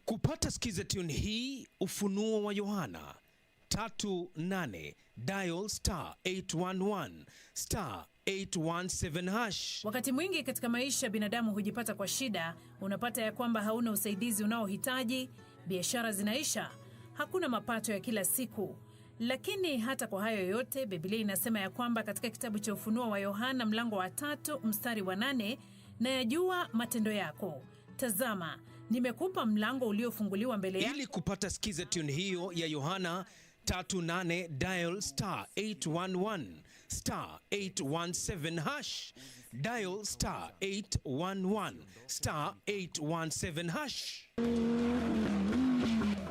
Kupata skiza tune hii, Ufunuo wa Yohana 3:8, dial *811 *817#. Wakati mwingi katika maisha binadamu hujipata kwa shida, unapata ya kwamba hauna usaidizi unaohitaji, biashara zinaisha, hakuna mapato ya kila siku. Lakini hata kwa hayo yote, Biblia inasema ya kwamba katika kitabu cha Ufunuo wa Yohana mlango wa 3 mstari wa 8, na yajua matendo yako. Tazama, nimekupa mlango uliofunguliwa mbele yako. Ili kupata skiza tune hiyo ya Yohana 3:8, dial *811 *817#. Dial *811 *817#.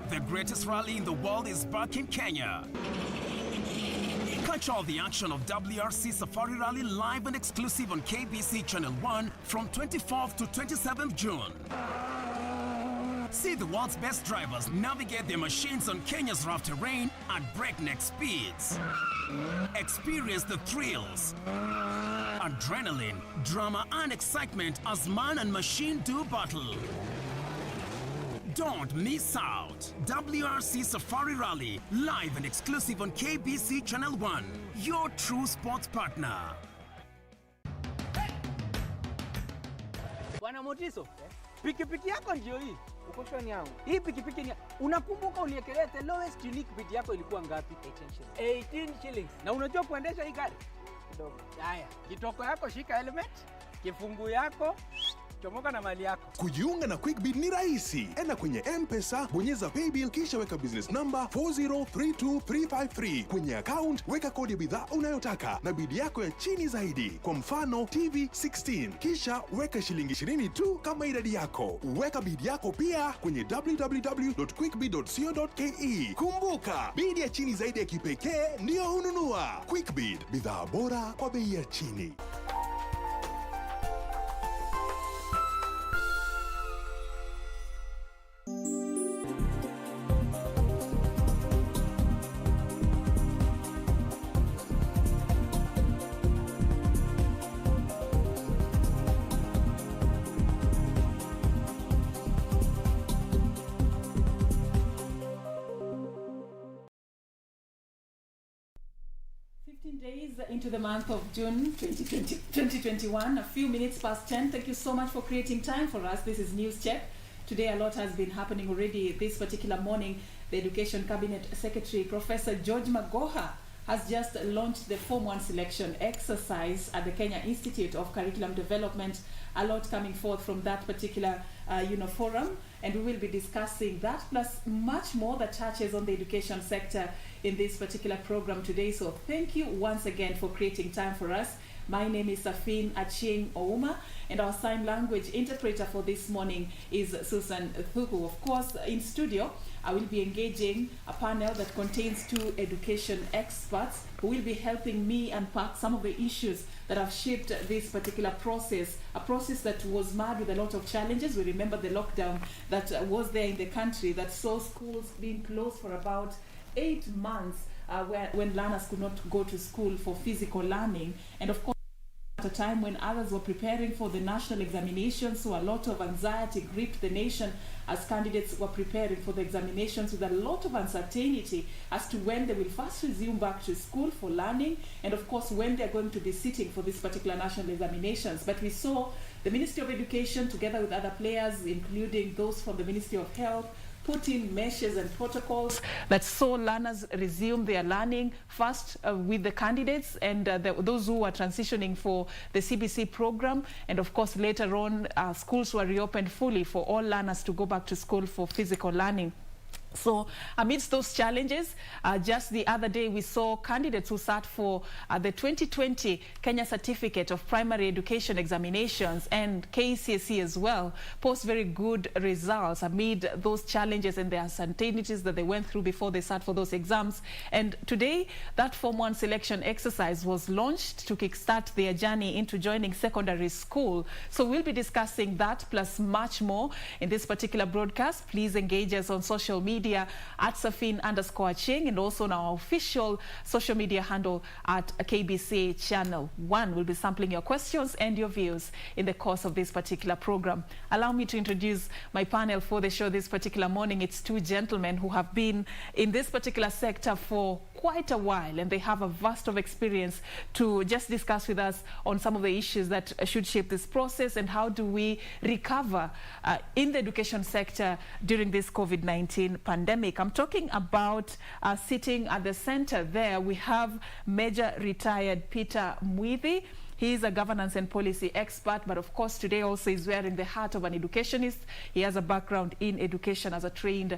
The greatest rally in the world is back in Kenya. Catch all the action of WRC Safari Rally live and exclusive on KBC Channel 1 from 24th to 27th June. See the world's best drivers navigate their machines on Kenya's rough terrain at breakneck speeds. Experience the thrills, adrenaline, drama and excitement as man and machine do battle. Don't miss out. WRC Safari Rally, live and exclusive on KBC Channel 1, your true sports partner. Bwana Motiso, pikipiki yako ndio hii. Uko shoni yangu. Hii pikipiki ni unakumbuka uniekelea the lowest unique bid yako ilikuwa ngapi? 18 shillings. Na unajua kuendesha hii gari? Kidogo. Haya, kitoko yako shika helmet, kifungu yako chomoka na mali yako. Kujiunga na QuickBid ni rahisi. Enda kwenye M-Pesa, bonyeza paybill kisha weka business number 4032353. Kwenye account weka kodi ya bidhaa unayotaka na bid yako ya chini zaidi. Kwa mfano TV 16. Kisha weka shilingi 20 tu kama idadi yako. Weka bid yako pia kwenye www.quickbid.co.ke. Kumbuka, bid ya chini zaidi ya kipekee ndio hununua. QuickBid, bidhaa bora kwa bei ya chini. Days into the month of June 2021, a few minutes past 10. Thank you so much for creating time for us. This is News Check. Today a lot has been happening already. This particular morning, the Education Cabinet Secretary, Professor George Magoha, has just launched the Form 1 selection exercise at the Kenya Institute of Curriculum Development. A lot coming forth from that particular forum, and we will be discussing that plus much more that touches on the education sector in this particular program today. So thank you once again for creating time for us. My name is Serfine Achieng Ouma, and our sign language interpreter for this morning is Susan Thuku. Of course, in studio, I will be engaging a panel that contains 2 education experts who will be helping me unpack some of the issues that have shaped this particular process, a process that was marred with a lot of challenges. We remember the lockdown that was there in the country that saw schools being closed for about 8 months when learners could not go to school for physical learning. And of course, at a time when others were preparing for the national examinations, so a lot of anxiety gripped the nation as candidates were preparing for the examinations with a lot of uncertainty as to when they will first resume back to school for learning, and of course when they're going to be sitting for this particular national examinations. But we saw the Ministry of Education together with other players, including those from the Ministry of Health, put in measures and protocols that saw learners resume their learning first with the candidates and those who are transitioning for the CBC program, and of course later on schools were reopened fully for all learners to go back to school for physical learning. So amidst those challenges, just the other day we saw candidates who sat for the 2020 Kenya Certificate of Primary Education Examinations and KCSE as well post very good results amid those challenges and the uncertainties that they went through before they sat for those exams. And today, that Form 1 selection exercise was launched to kickstart their journey into joining secondary school. So we'll be discussing that plus much more in this particular broadcast. Please engage us on social media media at Serfine_Achieng, and also on our official social media handle at KBC Channel 1. We'll be sampling your questions and your views in the course of this particular program. Allow me to introduce my panel for the show this particular morning. It's two gentlemen who have been in this particular sector for quite a while, and they have a vast of experience to just discuss with us on some of the issues that should shape this process and how do we recover in the education sector during this COVID-19 pandemic. I'm talking about sitting at the center there, we have Major Retired Peter Mwithi. He is a governance and policy expert, but of course today also is wearing the hat of an educationist. He has a background in education as a trained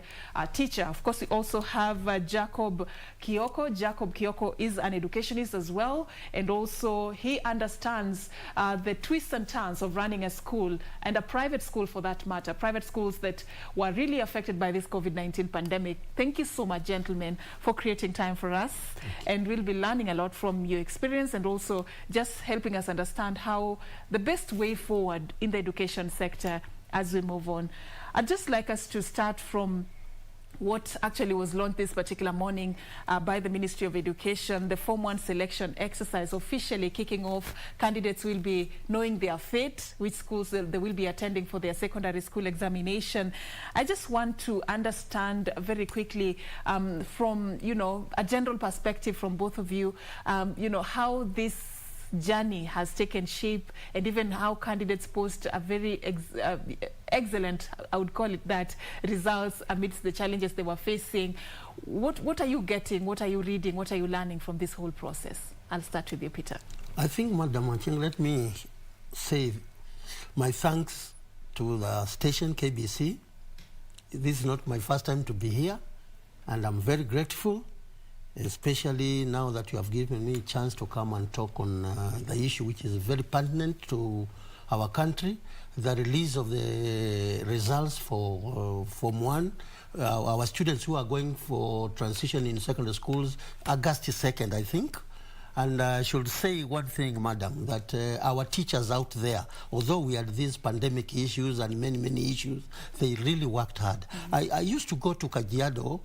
teacher. Of course, we also have Jacob Kioko. Jacob Kioko is an educationist as well, and also he understands the twists and turns of running a school, and a private school for that matter, private schools that were really affected by this COVID-19 pandemic. Thank you so much, gentlemen, for creating time for us, and we'll be learning a lot from your experience and also just helping us understand how the best way forward in the education sector as we move on. I'd just like us to start from what actually was launched this particular morning by the Ministry of Education, the Form 1 selection exercise officially kicking off. Candidates will be knowing their fate, which schools they will be attending for their secondary school examination. I just want to understand very quickly from, a general perspective from both of you, how this journey has taken shape, and even how candidates post a very excellent, I would call it that, results amidst the challenges they were facing. What are you getting? What are you reading? What are you learning from this whole process? I'll start with you, Peter. I think, Madam Achieng, let me say my thanks to the station KBC. This is not my first time to be here, and I'm very grateful, especially now that you have given me a chance to come and talk on the issue which is very pertinent to our country, the release of the results for Form 1. Our students who are going for transition in secondary schools, August 2nd, I think. And I should say one thing, madam, that our teachers out there, although we had these pandemic issues and many issues, they really worked hard. I used to go to Kajiado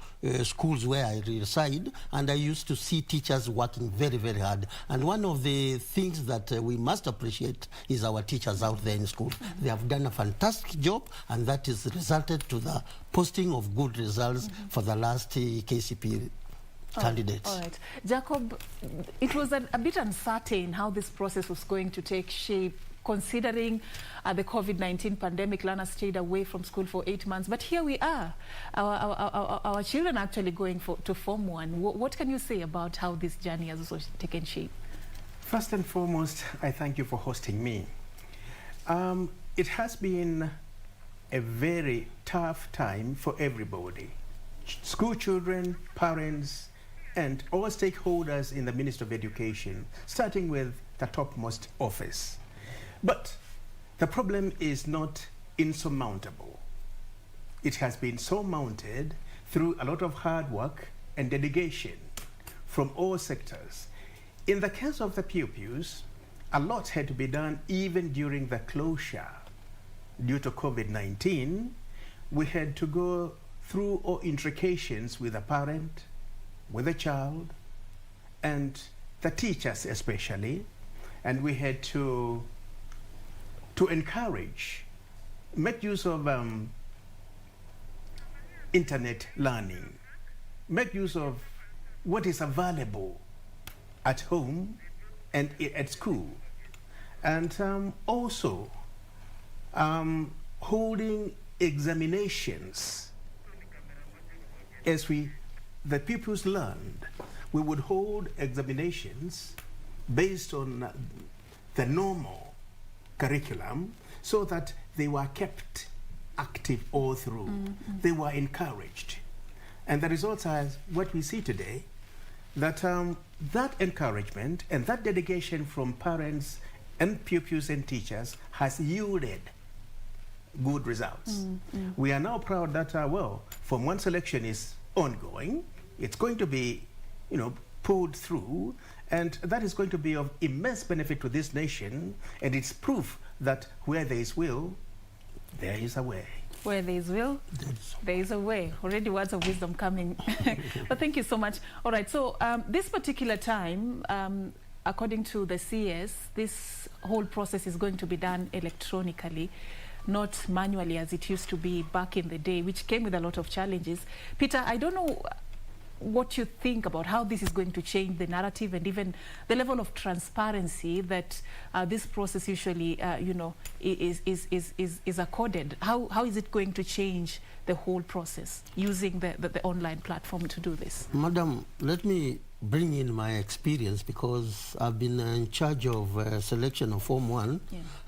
schools where I reside, and I used to see teachers working very hard. And one of the things that we must appreciate is our teachers out there in school. They have done a fantastic job, and that has resulted to the posting of good results for the last KCP candidates. All right. Jacob, it was a bit uncertain how this process was going to take shape, considering the COVID-19 pandemic. Learners stayed away from school for 8 months, but here we are. Our children actually going to Form 1. What can you say about how this journey has also taken shape? First and foremost, I thank you for hosting me. It has been a very tough time for everybody. School children, parents, and all stakeholders in the Ministry of Education, starting with the topmost office. But the problem is not insurmountable. It has been surmounted through a lot of hard work and dedication from all sectors. In the case of the pupils, a lot had to be done even during the closure. Due to COVID-19, we had to go through all intricacies with the parent, with the child, and the teachers especially, and we had to encourage, make use of internet learning, make use of what is available at home and at school, and also holding examinations. As the pupils learned, we would hold examinations based on the normal curriculum so that they were kept active all through. They were encouraged. And the results are what we see today, that that encouragement and that dedication from parents and pupils and teachers has yielded good results. We are now proud that, Form 1 selection is ongoing. It's going to be, pulled through, and that is going to be of immense benefit to this nation, and it's proof that where there is will, there is a way. Where there is will, there is a way. Already words of wisdom coming. But thank you so much. All right, so this particular time, according to the CS, this whole process is going to be done electronically, not manually as it used to be back in the day, which came with a lot of challenges. Peter, I don't know what you think about how this is going to change the narrative and even the level of transparency that this process usually, is accorded. How is it going to change the whole process using the online platform to do this? Madam, let me bring in my experience, because I've been in charge of selection of Form 1,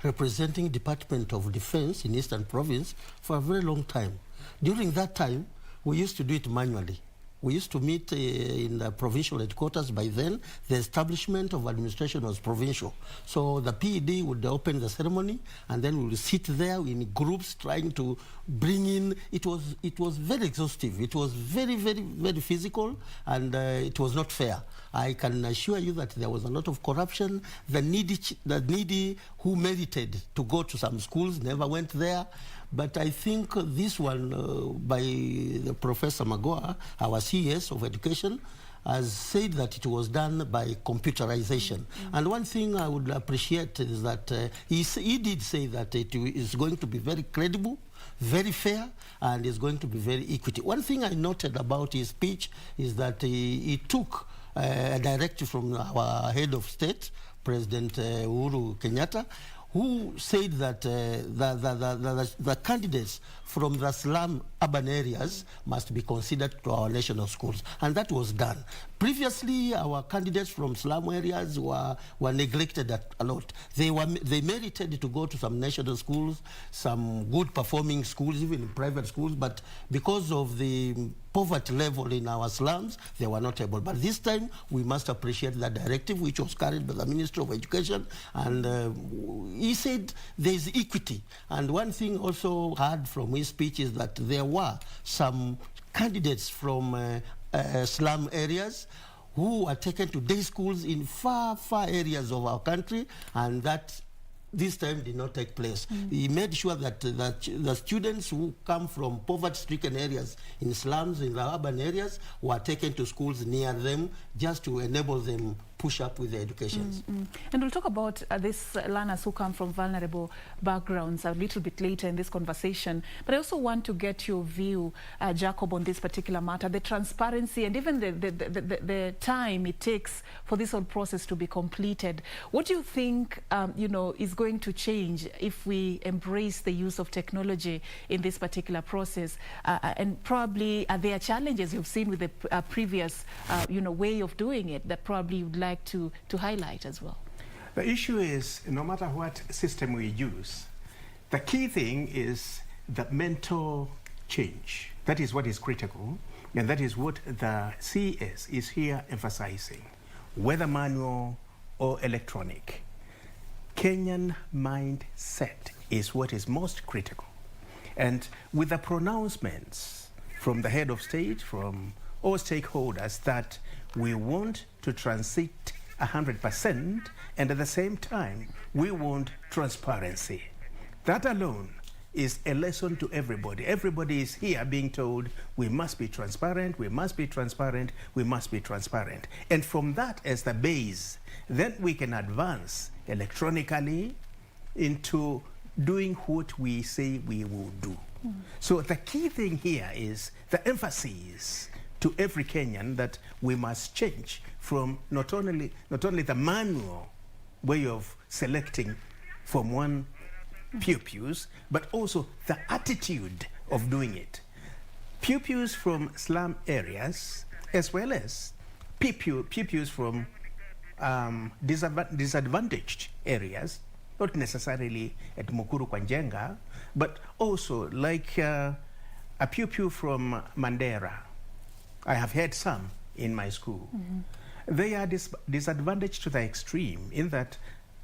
representing Department of Defense in Eastern Province for a very long time. During that time, we used to do it manually. We used to meet in the provincial headquarters. By then, the establishment of administration was provincial. So the PED would open the ceremony, and then we would sit there in groups trying to bring in. It was very exhaustive. It was very, very, very physical, and it was not fair. I can assure you that there was a lot of corruption. The needy who merited to go to some schools never went there. But I think this one by the Professor Magoa, our CS of Education, has said that it was done by computerization. And one thing I would appreciate is that he did say that it is going to be very credible, very fair, and is going to be very equity. One thing I noted about his speech is that he took a directive from our head of state, President Uhuru Kenyatta, who said that the candidates from the slum urban areas must be considered to our national schools. And that was done. Previously, our candidates from slum areas were neglected a lot. They merited to go to some national schools, some good performing schools, even private schools, but because of the poverty level in our slums, they were not able. But this time, we must appreciate that directive, which was carried by the Minister of Education, and he said there is equity. And one thing also heard from his speech is that there were some candidates from slum areas who were taken to day schools in far, far areas of our country, and that this time did not take place. He made sure that the students who come from poverty-stricken areas in slums, in the urban areas, were taken to schools near them just to enable them push up with their educations. And we'll talk about these learners who come from vulnerable backgrounds a little bit later in this conversation. But I also want to get your view, Jacob, on this particular matter, the transparency and even the time it takes for this whole process to be completed. What do you think, is going to change if we embrace the use of technology in this particular process? And probably are there challenges you've seen with the previous, way of doing it that probably you'd like to highlight as well? The issue is, no matter what system we use, the key thing is the mental change. That is what is critical, and that is what the CS is here emphasizing. Whether manual or electronic, Kenyan mindset is what is most critical. And with the pronouncements from the head of state, from all stakeholders, that we want to transit 100%, and at the same time, we want transparency. That alone is a lesson to everybody. Everybody is here being told, we must be transparent, we must be transparent, we must be transparent. And from that as the base, then we can advance electronically into doing what we say we will do. So the key thing here is the emphasis to every Kenyan that we must change from not only the manual way of selecting Form 1 pupils, but also the attitude of doing it. Pupils from slum areas, as well as pupils from disadvantaged areas, not necessarily at Mukuru Kwanjenga, but also like a pupil from Mandera. I have had some in my school. They are disadvantaged to the extreme in that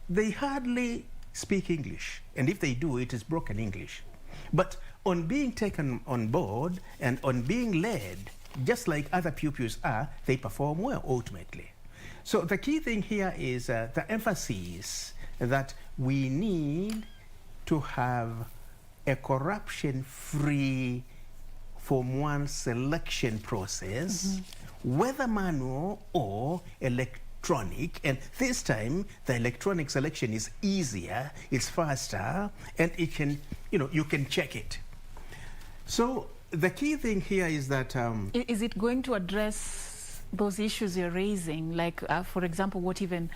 they hardly speak English, and if they do, it is broken English. But on being taken on board and on being led, just like other pupils are, they perform well ultimately. So the key thing here is the emphasis that we need to have a corruption-free Form 1 selection process, whether manual or electronic, and this time the electronic selection is easier, it's faster, and it can, you can check it. So the key thing here is that... is it going to address those issues you're raising, like, for example, what even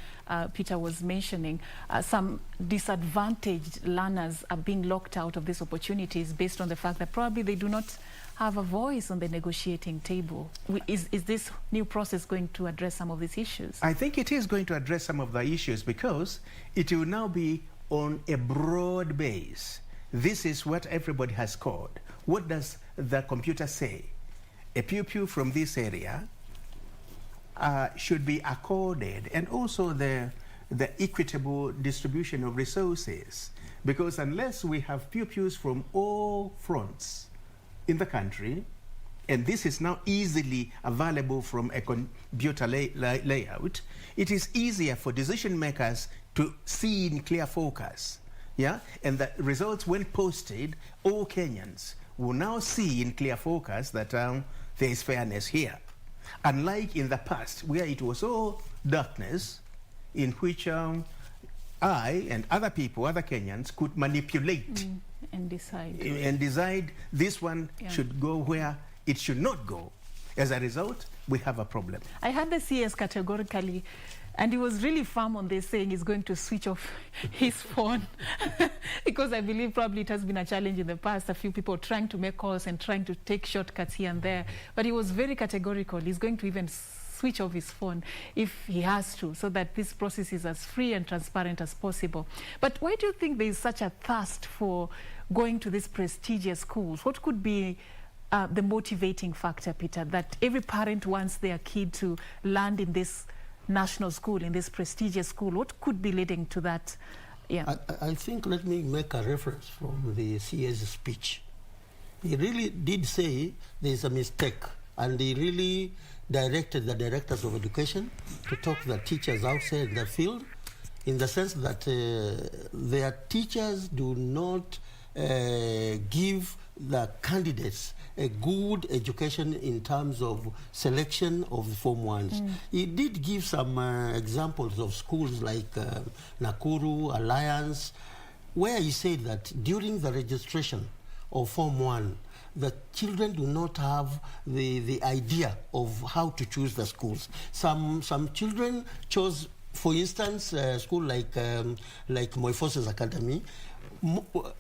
Peter was mentioning, some disadvantaged learners are being locked out of these opportunities based on the fact that probably they do not have a voice on the negotiating table. Is this new process going to address some of these issues? I think it is going to address some of the issues because it will now be on a broad base. This is what everybody has scored. What does the computer say? A pupil from this area should be accorded, and also the equitable distribution of resources. Because unless we have pupils from all fronts in the country, and this is now easily available from a computer layout, it is easier for decision makers to see in clear focus. Yeah? And the results, when posted, all Kenyans will now see in clear focus that there is fairness here. Unlike in the past, where it was all darkness, in which I and other people, other Kenyans, could manipulate and decide. And decide this one should go where it should not go. As a result, we have a problem. I heard the CS categorically, and he was really firm on this, saying he's going to switch off his phone because I believe probably it has been a challenge in the past, a few people trying to make calls and trying to take shortcuts here and there. But he was very categorical. He's going to even switch off his phone if he has to, so that this process is as free and transparent as possible. But why do you think there is such a thirst for going to these prestigious schools? What could be the motivating factor, Peter, that every parent wants their kid to land in this national school, in this prestigious school? What could be leading to that? Yeah. I think, let me make a reference from the CA's speech. He really did say there is a mistake, and he really directed the directors of education to talk to the teachers outside the field, in the sense that their teachers do not give the candidates a good education in terms of selection of Form 1s. He did give some examples of schools like Nakuru, Alliance, where he said that during the registration of Form 1, the children do not have the idea of how to choose the schools. Some children chose, for instance, a school like Moi Forces Academy.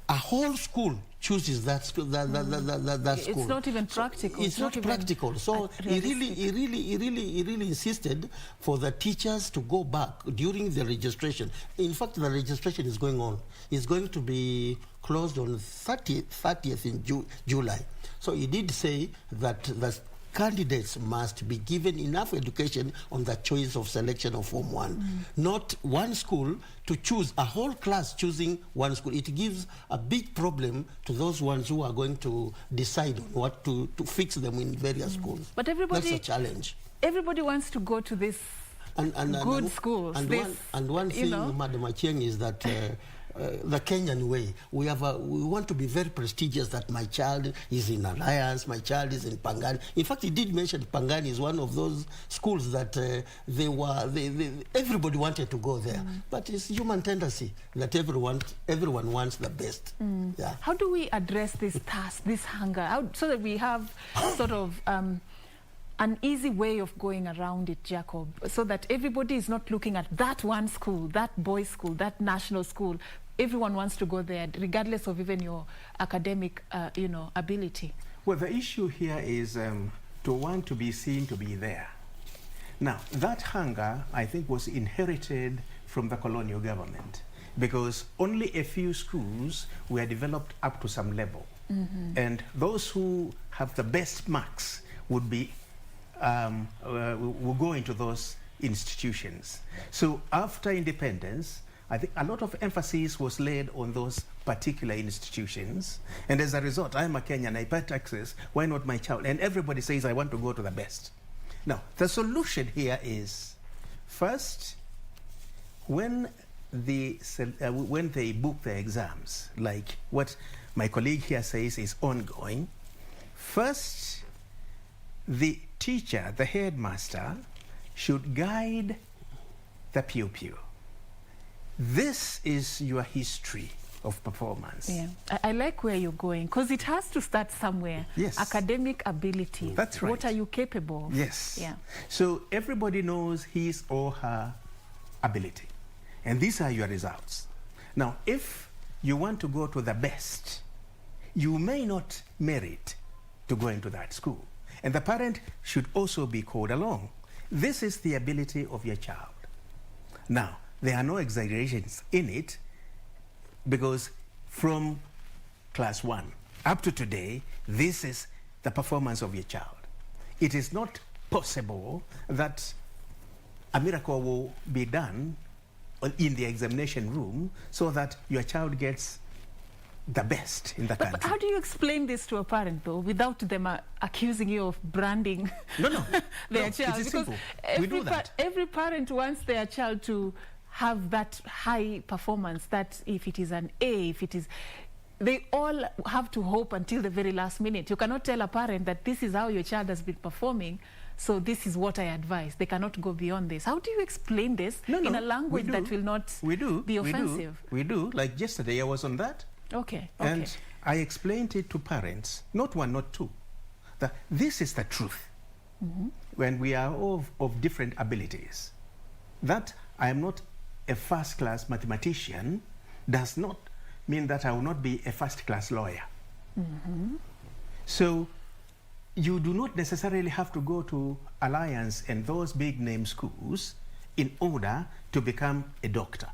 A whole school chooses that school. That school. It's not even practical. It's not practical. So he really insisted for the teachers to go back during the registration. In fact, the registration is going on. It's going to be closed on 30th in July. So he did say that the candidates must be given enough education on the choice of selection of Form 1. Not one school to choose, a whole class choosing one school. It gives a big problem to those ones who are going to decide on what to fix them in various schools. But everybody, that's a challenge. Everybody wants to go to this good schools. And one thing, Madam Achieng, is that the Kenyan way, we want to be very prestigious, that my child is in Alliance, my child is in Pangani. In fact, he did mention Pangani is one of those schools that everybody wanted to go there. But it's human tendency that everyone wants the best. Yeah. How do we address this task, this hunger, so that we have sort of an easy way of going around it, Jacob, so that everybody is not looking at that one school, that boys' school, that national school? Everyone wants to go there, regardless of even your academic, ability. Well, the issue here is to want to be seen to be there. Now, that hunger, I think, was inherited from the colonial government, because only a few schools were developed up to some level. And those who have the best marks would be will go into those institutions. So after independence, I think a lot of emphasis was laid on those particular institutions. And as a result, I'm a Kenyan, I pay taxes, why not my child? And everybody says, I want to go to the best. Now, the solution here is, first, when they book their exams, like what my colleague here says is ongoing. First, the teacher, the headmaster, should guide the pupil. This is your history of performance. Yeah, I like where you're going, because it has to start somewhere. Yes. Academic ability. That's right. What are you capable of? Yes. Yeah. So everybody knows his or her ability. And these are your results. Now, if you want to go to the best, you may not merit to go into that school. And the parent should also be called along. This is the ability of your child. Now, there are no exaggerations in it, because from class 1 up to today, this is the performance of your child. It is not possible that a miracle will be done in the examination room so that your child gets the best in the country. But how do you explain this to a parent, though, without them accusing you of branding their child? It is because simple. We do that. Every parent wants their child to have that high performance, that if it is an A, if it is... They all have to hope until the very last minute. You cannot tell a parent that this is how your child has been performing, so this is what I advise. They cannot go beyond this. How do you explain this in a language that will not be offensive? We do. Like yesterday, I was on that. Okay. And I explained it to parents, not one, not two, that this is the truth. When we are all of different abilities, that I am not a first-class mathematician does not mean that I will not be a first-class lawyer. So you do not necessarily have to go to Alliance and those big-name schools in order to become a doctor,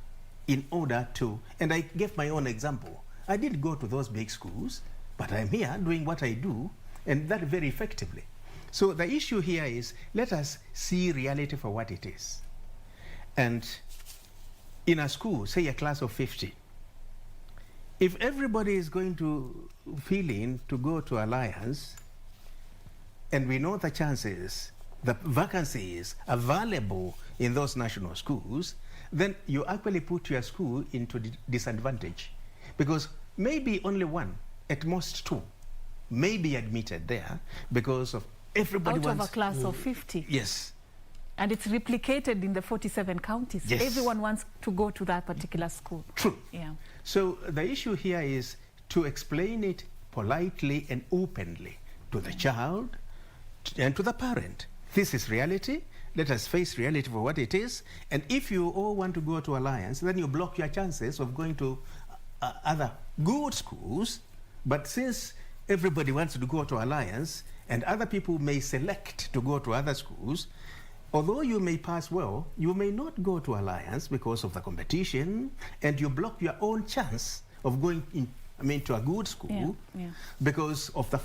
in order to... And I gave my own example. I didn't go to those big schools, but I'm here doing what I do, and that very effectively. So the issue here is, let us see reality for what it is. And in a school, say a class of 50, if everybody is going to fill in to go to Alliance, and we know the chances, the vacancies available in those national schools, then you actually put your school into disadvantage. Because maybe only one, at most two, may be admitted there because of everybody out of a class of 50. Yes. And it's replicated in the 47 counties. Yes. Everyone wants to go to that particular school. True. Yeah. So the issue here is to explain it politely and openly to the child and to the parent. This is reality. Let us face reality for what it is. And if you all want to go to Alliance, then you block your chances of going to other good schools. But since everybody wants to go to Alliance, and other people may select to go to other schools, although you may pass well, you may not go to Alliance because of the competition, and you block your own chance of going to a good school because of the,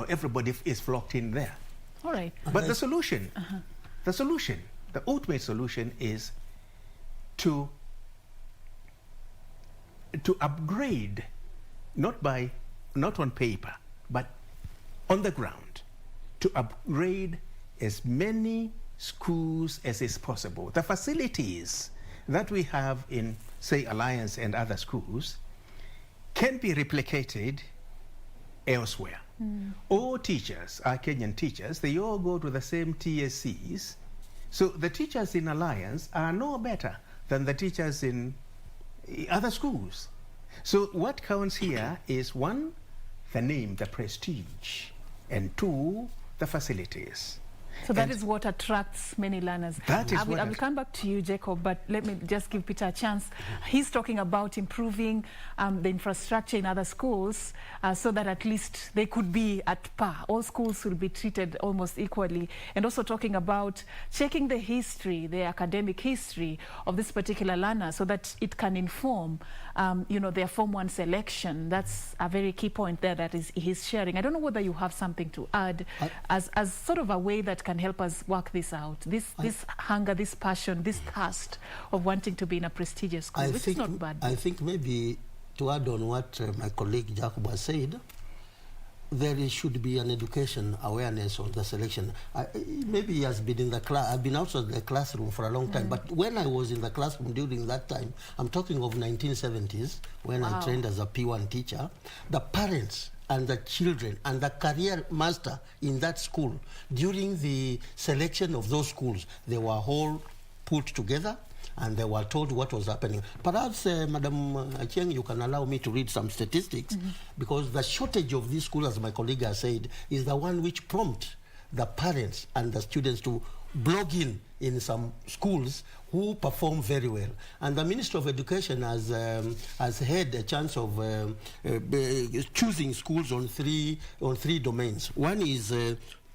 everybody is flocked in there. All right. But the solution, the ultimate solution is to upgrade, not on paper, but on the ground, to upgrade as many schools as is possible. The facilities that we have in, say, Alliance and other schools can be replicated elsewhere. All teachers, our Kenyan teachers, they all go to the same TSCs. So the teachers in Alliance are no better than the teachers in other schools. So what counts here is, one, the name, the prestige, and two, the facilities. So that is what attracts many learners. That is I will come back to you, Jacob, but let me just give Peter a chance. He's talking about improving the infrastructure in other schools so that at least they could be at par. All schools will be treated almost equally. And also talking about checking the history, the academic history of this particular learner so that it can inform their Form 1 selection. That's a very key point there that he's sharing. I don't know whether you have something to add as sort of a way that can help us work this out. This hunger, this passion, this thirst of wanting to be in a prestigious school, which is not bad. I think maybe to add on what my colleague Jacob has said, there should be an education awareness on the selection. Maybe he has been in the class. I've been outside the classroom for a long time, but when I was in the classroom during that time, I'm talking of 1970s, when I trained as a P1 teacher, the parents and the children and the career master in that school, during the selection of those schools, they were all put together and they were told what was happening. Perhaps, Madam Achieng, you can allow me to read some statistics, because the shortage of these schools, as my colleague has said, is the one which prompts the parents and the students to blog in some schools who perform very well. And the Minister of Education has had a chance of choosing schools on three domains. One is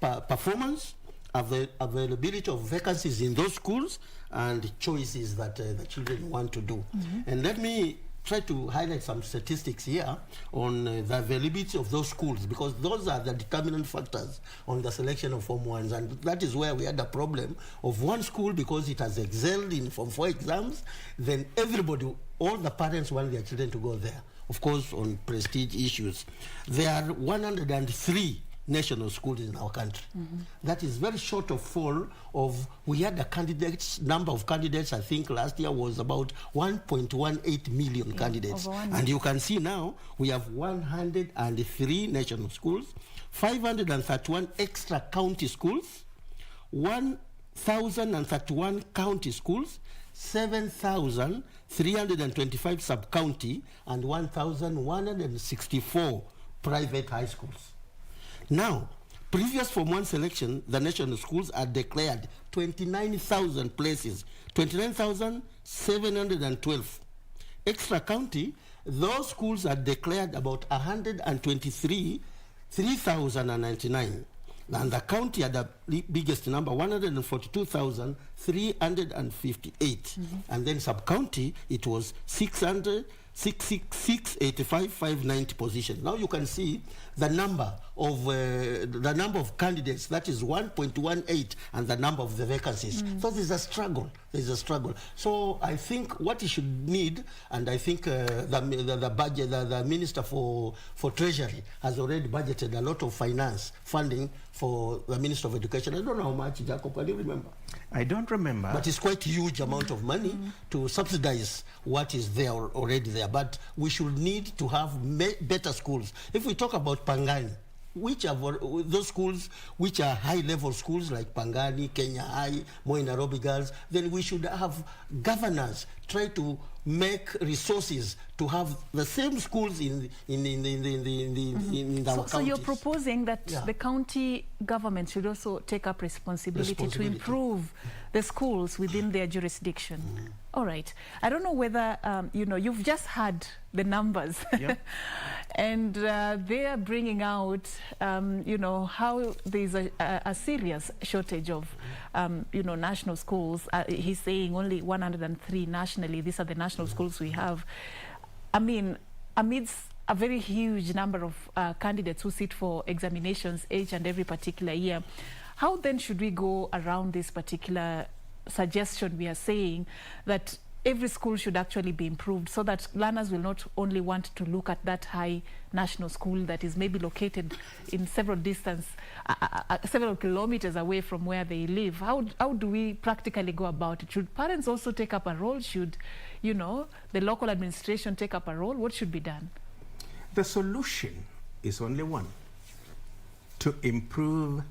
performance, availability of vacancies in those schools, and choices that the children want to do. And let me try to highlight some statistics here on the availability of those schools, because those are the determinant factors on the selection of Form 1s. And that is where we had a problem of one school, because it has excelled in Form 4 exams, then everybody, all the parents want their children to go there. Of course, on prestige issues. There are 103 national schools in our country. That is very short of fall of, we had a number of candidates, I think last year was about 1.18 million candidates. And you can see now we have 103 national schools, 531 extra county schools, 1,031 county schools, 7,325 sub-county, and 1,164 private high schools. Now, previous Form 1 selection, the national schools are declared 29,000 places, 29,712. Extra county, those schools are declared about 123, 3,099. And the county had the biggest number, 142,358. And then sub-county, it was 685,590 positions. Now you can see the number of candidates, that is 1.18, and the number of the vacancies. So there's a struggle. So I think what you should need, and I think the budget, the Minister for Treasury has already budgeted a lot of finance funding for the Minister of Education. I don't know how much, Jacob, can you remember? I don't remember. But it's quite a huge amount of money to subsidize what is there already there. But we should need to have better schools. If we talk about Pangani, which are those schools which are high-level schools like Pangani, Kenya High, Moi Nairobi Girls, then we should have governors try to make resources to have the same schools in our counties. So you're proposing that the county government should also take up responsibility to improve the schools within their jurisdiction. All right. I don't know whether, you've just had the numbers. And they are bringing out, how there's a serious shortage of, national schools. He's saying only 103 nationally. These are the national schools we have. I mean, amidst a very huge number of candidates who sit for examinations each and every particular year, how then should we go around this particular suggestion we are saying that every school should actually be improved, so that learners will not only want to look at that high national school that is maybe located in several kilometers away from where they live? How do we practically go about it? Should parents also take up a role? Should, the local administration take up a role? What should be done? The solution is only one: to improve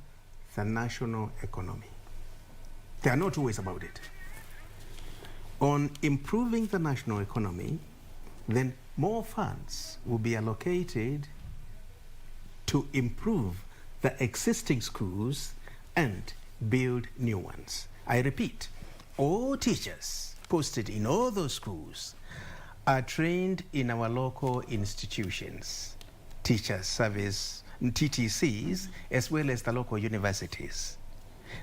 the national economy. There are no two ways about it. On improving the national economy, then more funds will be allocated to improve the existing schools and build new ones. I repeat, all teachers posted in all those schools are trained in our local institutions, teacher service, TTCs, as well as the local universities.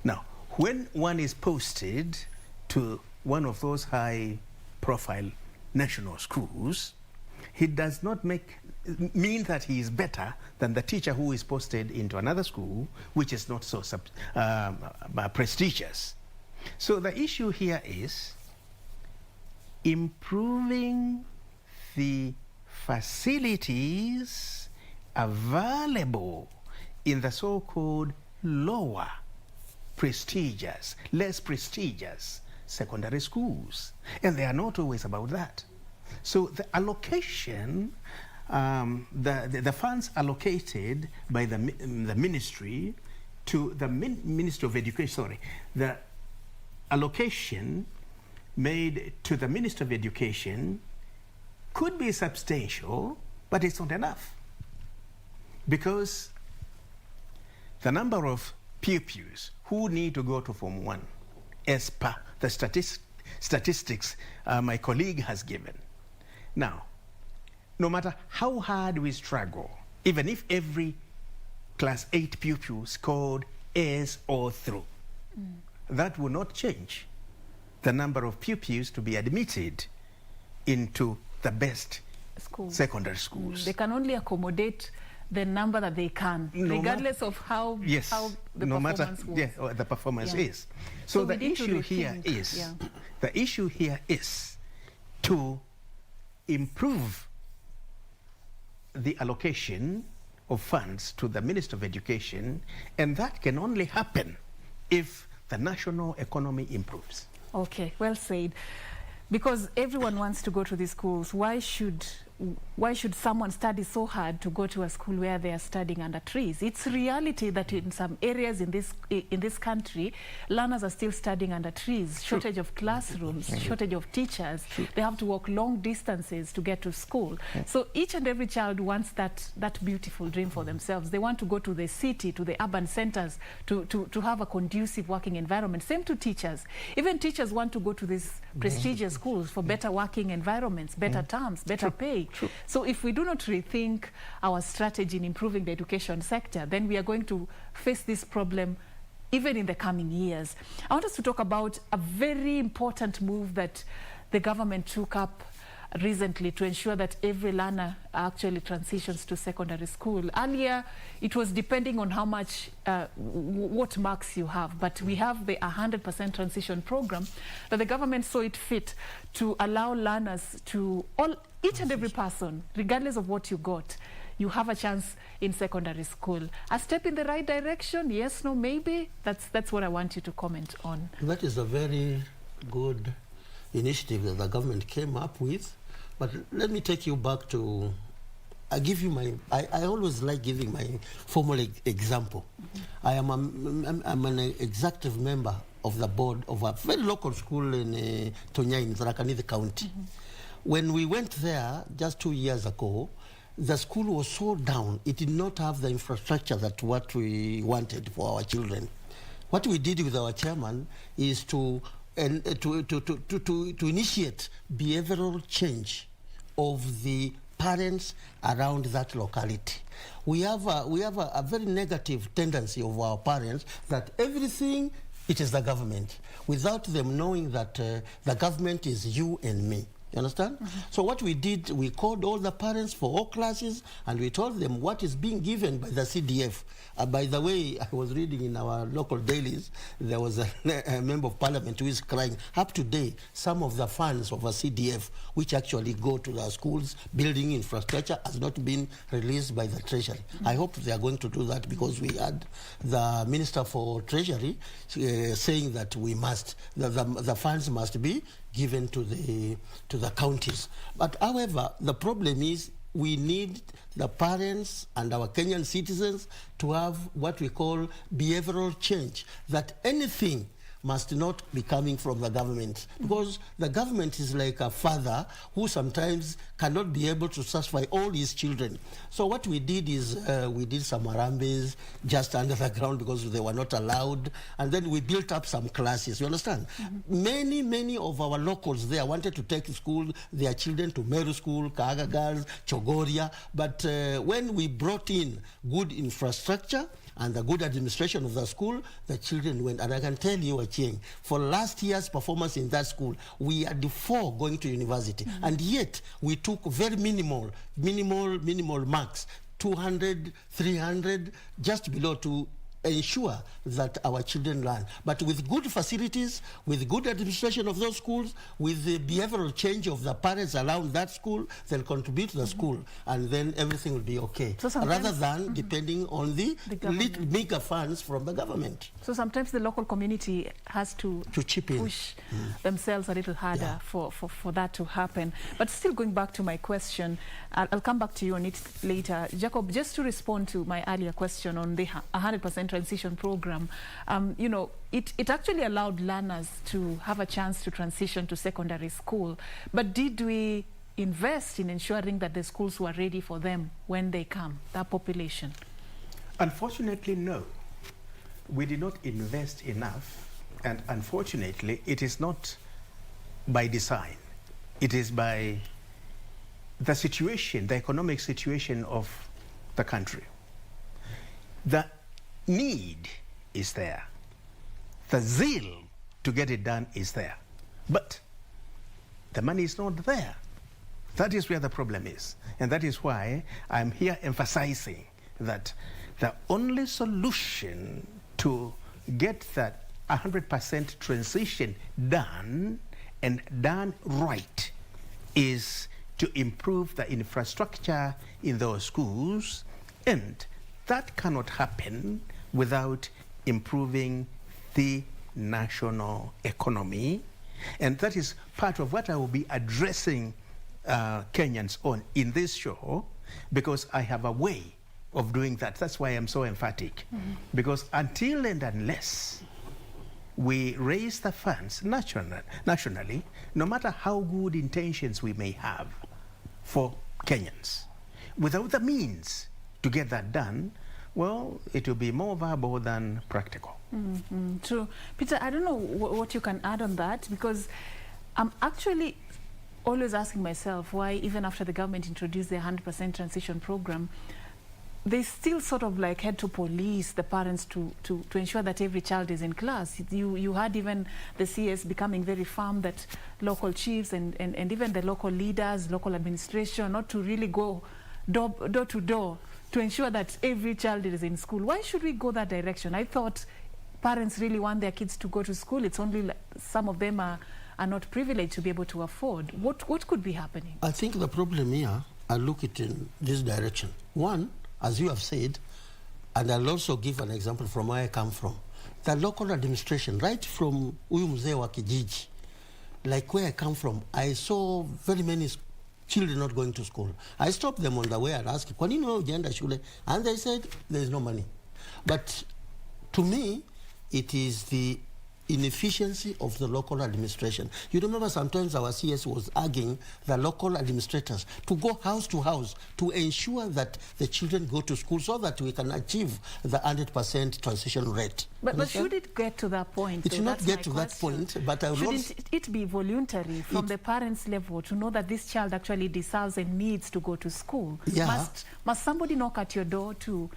Now, when one is posted to one of those high-profile national schools, he does not mean that he is better than the teacher who is posted into another school, which is not so prestigious. So the issue here is improving the facilities available in the so-called lower prestigious, less prestigious secondary schools. And they are not always about that. So the allocation, the funds allocated by the ministry to the Ministry of Education, sorry, the allocation made to the Minister of Education could be substantial, but it's not enough. Because the number of pupils who need to go to Form 1, as per the statistics my colleague has given. Now, no matter how hard we struggle, even if every Class 8 pupil scored A's or through, that will not change the number of pupils to be admitted into the best secondary schools. They can only accommodate the number that they can, regardless of how the performance was. The performance is. So the issue here is, the issue here is to improve the allocation of funds to the Minister of Education, and that can only happen if the national economy improves. Okay, well said. Because everyone wants to go to these schools, why should someone study so hard to go to a school where they are studying under trees? It's reality that in some areas in this country, learners are still studying under trees. Shortage of classrooms, shortage of teachers. They have to walk long distances to get to school. So each and every child wants that beautiful dream for themselves. They want to go to the city, to the urban centers, to have a conducive working environment. Same to teachers. Even teachers want to go to these prestigious schools for better working environments, better terms, better pay. So if we do not rethink our strategy in improving the education sector, then we are going to face this problem even in the coming years. I want us to talk about a very important move that the government took up recently to ensure that every learner actually transitions to secondary school. Earlier, it was depending on how much, what marks you have, but we have the 100% transition program that the government saw it fit to allow learners to, each and every person, regardless of what you got, you have a chance in secondary school. A step in the right direction, yes, no, maybe? That's what I want you to comment on. That is a very good initiative that the government came up with. But let me take you back to, I always like giving my formal example. I'm an executive member of the board of a very local school in Tonya in Tharaka County. When we went there just 2 years ago, the school was so down, it did not have the infrastructure that what we wanted for our children. What we did with our chairman is to initiate behavioral change of the parents around that locality. We have a very negative tendency of our parents that everything, it is the government, without them knowing that the government is you and me. You understand? So what we did, we called all the parents for all classes and we told them what is being given by the CDF. By the way, I was reading in our local dailies, there was a member of parliament who is crying, up to date, some of the funds of a CDF, which actually go to the schools, building infrastructure, has not been released by the Treasury. I hope they are going to do that because we had the Minister for Treasury saying that we must, the funds must be given to the counties. But however, the problem is we need the parents and our Kenyan citizens to have what we call behavioral change, that anything must not be coming from the government, because the government is like a father who sometimes cannot be able to satisfy all his children. So what we did is we did some harambes just under the ground because they were not allowed, and then we built up some classes, you understand? Many of our locals there wanted to take their children to Meru School, Kaga Girls, Chogoria, but when we brought in good infrastructure and the good administration of the school, the children went. And I can tell you, Achieng, for last year's performance in that school, we had 4 going to university. And yet, we took very minimal marks, 200, 300, just below 2 ensure that our children learn. But with good facilities, with good administration of those schools, with the behavioral change of the parents around that school, they'll contribute to the school, and then everything will be okay. So rather than depending on the little bigger funds from the government. So sometimes the local community has to chip in, push themselves a little harder for that to happen. But still going back to my question, I'll come back to you on it later. Jacob, just to respond to my earlier question on the 100% transition program, you know, it actually allowed learners to have a chance to transition to secondary school. But did we invest in ensuring that the schools were ready for them when they come, that population? Unfortunately, no. We did not invest enough, and unfortunately, it is not by design. It is by the situation, the economic situation of the country. The need is there. The zeal to get it done is there. But the money is not there. That is where the problem is. And that is why I'm here emphasizing that the only solution to get that 100% transition done and done right is to improve the infrastructure in those schools, and that cannot happen without improving the national economy. And that is part of what I will be addressing Kenyans on in this show, because I have a way of doing that. That's why I'm so emphatic. Because until and unless we raise the funds nationally, no matter how good intentions we may have for Kenyans, without the means to get that done, well, it will be more verbal than practical. True. Peter, I don't know what you can add on that, because I'm actually always asking myself why, even after the government introduced the 100% transition program, they still sort of like had to police the parents to ensure that every child is in class. You had even the CS becoming very firm that local chiefs and even the local leaders, local administration, not to really go door to door to ensure that every child is in school. Why should we go that direction? I thought parents really want their kids to go to school. It's only like some of them are not privileged to be able to afford. What could be happening? I think the problem here, I look at it in this direction. One, as you have said, and I'll also give an example from where I come from. The local administration, right from huyu mzee wa kijiji, like where I come from, I saw very many children not going to school. I stopped them on the way and asked, kwa nini wewe hujaenda shule? And they said, there is no money. But to me, it is the inefficiency of the local administration. You remember sometimes our CS was urging the local administrators to go house to house to ensure that the children go to school so that we can achieve the 100% transition rate. But should it get to that point? It should not get to that point, but I will Shouldn't it be voluntary from the parents' level to know that this child actually deserves and needs to go to school? Yeah. Must somebody knock at your door to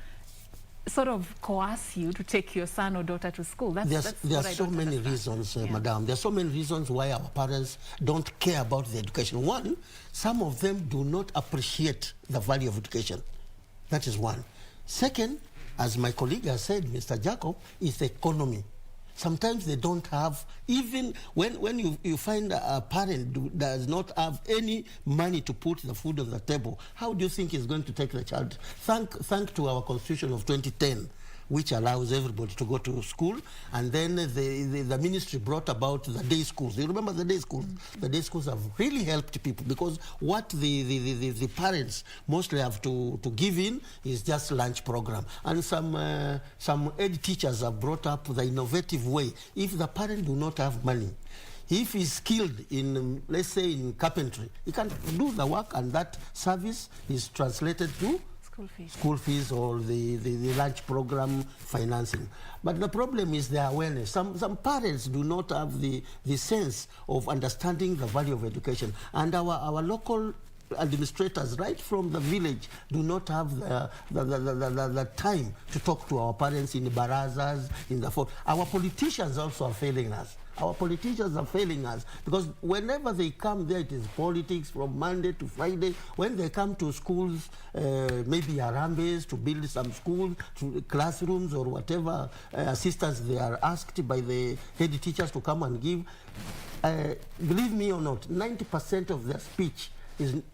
sort of coerce you to take your son or daughter to school? There are so many reasons, Madam. There are so many reasons why our parents don't care about the education. One, some of them do not appreciate the value of education. That is one. Second, as my colleague has said, Mr. Jacob, is the economy. Sometimes they don't have, even when you find a parent who does not have any money to put the food on the table, how do you think he's going to take the child? Thank to our Constitution of 2010, which allows everybody to go to school, and then the ministry brought about the day schools. You remember the day schools? The day schools have really helped people, because what the parents mostly have to give in is just lunch program. And some ed teachers have brought up the innovative way. If the parent do not have money, if he's skilled in, let's say, in carpentry, he can do the work, and that service is translated to school fees or the lunch program financing. But the problem is the awareness. Some parents do not have the sense of understanding the value of education. And our local administrators right from the village do not have the time to talk to our parents in the barazas, in the fort. Our politicians also are failing us. Our politicians are failing us because whenever they come there, it is politics from Monday to Friday. When they come to schools, maybe Harambes to build some schools, to classrooms or whatever assistance they are asked by the head teachers to come and give. Believe me or not, 90% of their speech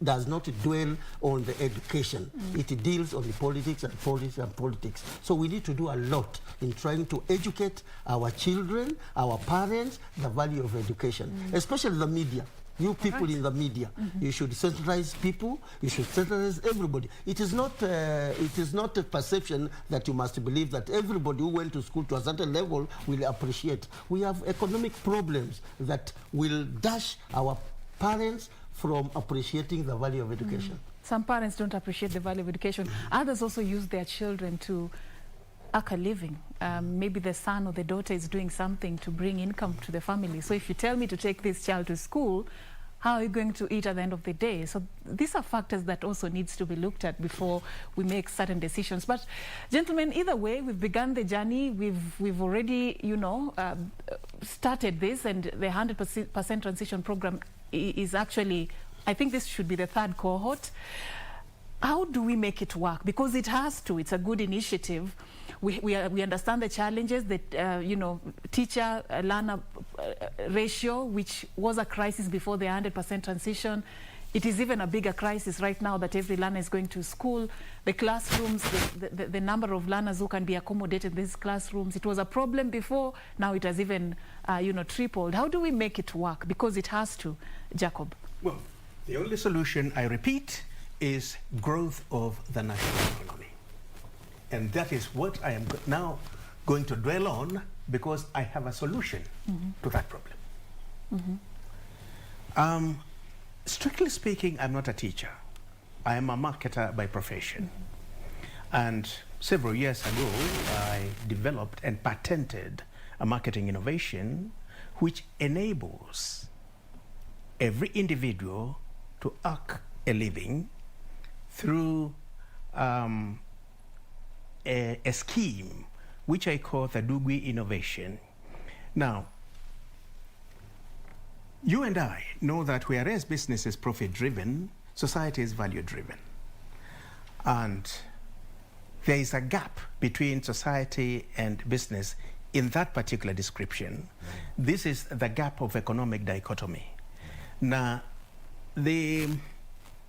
does not dwell on the education. It deals on the politics and politics and politics. So we need to do a lot in trying to educate our children, our parents, the value of education, especially the media. You people in the media, you should sensitize people, you should sensitize everybody. It is not a perception that you must believe that everybody who went to school to a certain level will appreciate. We have economic problems that will dash our parents from appreciating the value of education. Some parents don't appreciate the value of education. Others also use their children to earn a living. Maybe the son or the daughter is doing something to bring income to the family. So if you tell me to take this child to school, how are you going to eat at the end of the day? So these are factors that also needs to be looked at before we make certain decisions. But gentlemen, either way, we've begun the journey. We've already, started this, and the 100% transition program is actually, I think this should be the third cohort. How do we make it work? Because it has to. It's a good initiative. We understand the challenges that, teacher-learner ratio, which was a crisis before the 100% transition. It is even a bigger crisis right now that every learner is going to school. The classrooms, the number of learners who can be accommodated in these classrooms, it was a problem before. Now it has even, tripled. How do we make it work? Because it has to, Jacob. Well, the only solution, I repeat, is growth of the national economy. And that is what I am now going to dwell on, because I have a solution to that problem. Strictly speaking, I'm not a teacher. I am a marketer by profession. And several years ago, I developed and patented a marketing innovation which enables every individual to earn a living through a scheme which I call the Dugui innovation. Now, you and I know that whereas business is profit-driven, society is value-driven. And there is a gap between society and business in that particular description. This is the gap of economic dichotomy. Now, the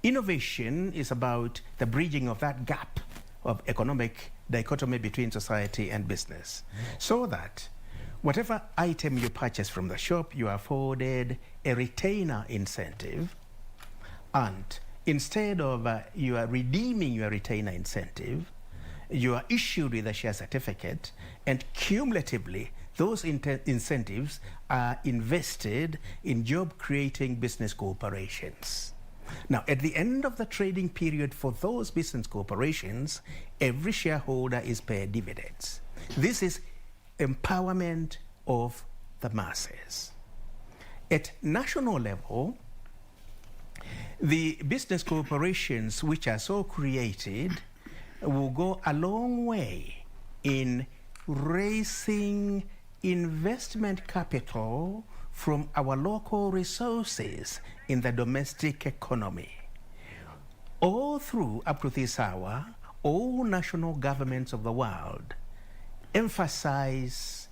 innovation is about the bridging of that gap of economic dichotomy between society and business, so that whatever item you purchase from the shop, you are afforded a retainer incentive, and instead of you are redeeming your retainer incentive, you are issued with a share certificate, and cumulatively those incentives are invested in job-creating business corporations. Now, at the end of the trading period for those business corporations, every shareholder is paid dividends. This is empowerment of the masses. At national level, the business corporations which are so created will go a long way in raising investment capital from our local resources in the domestic economy. All through up to this hour, all national governments of the world emphasize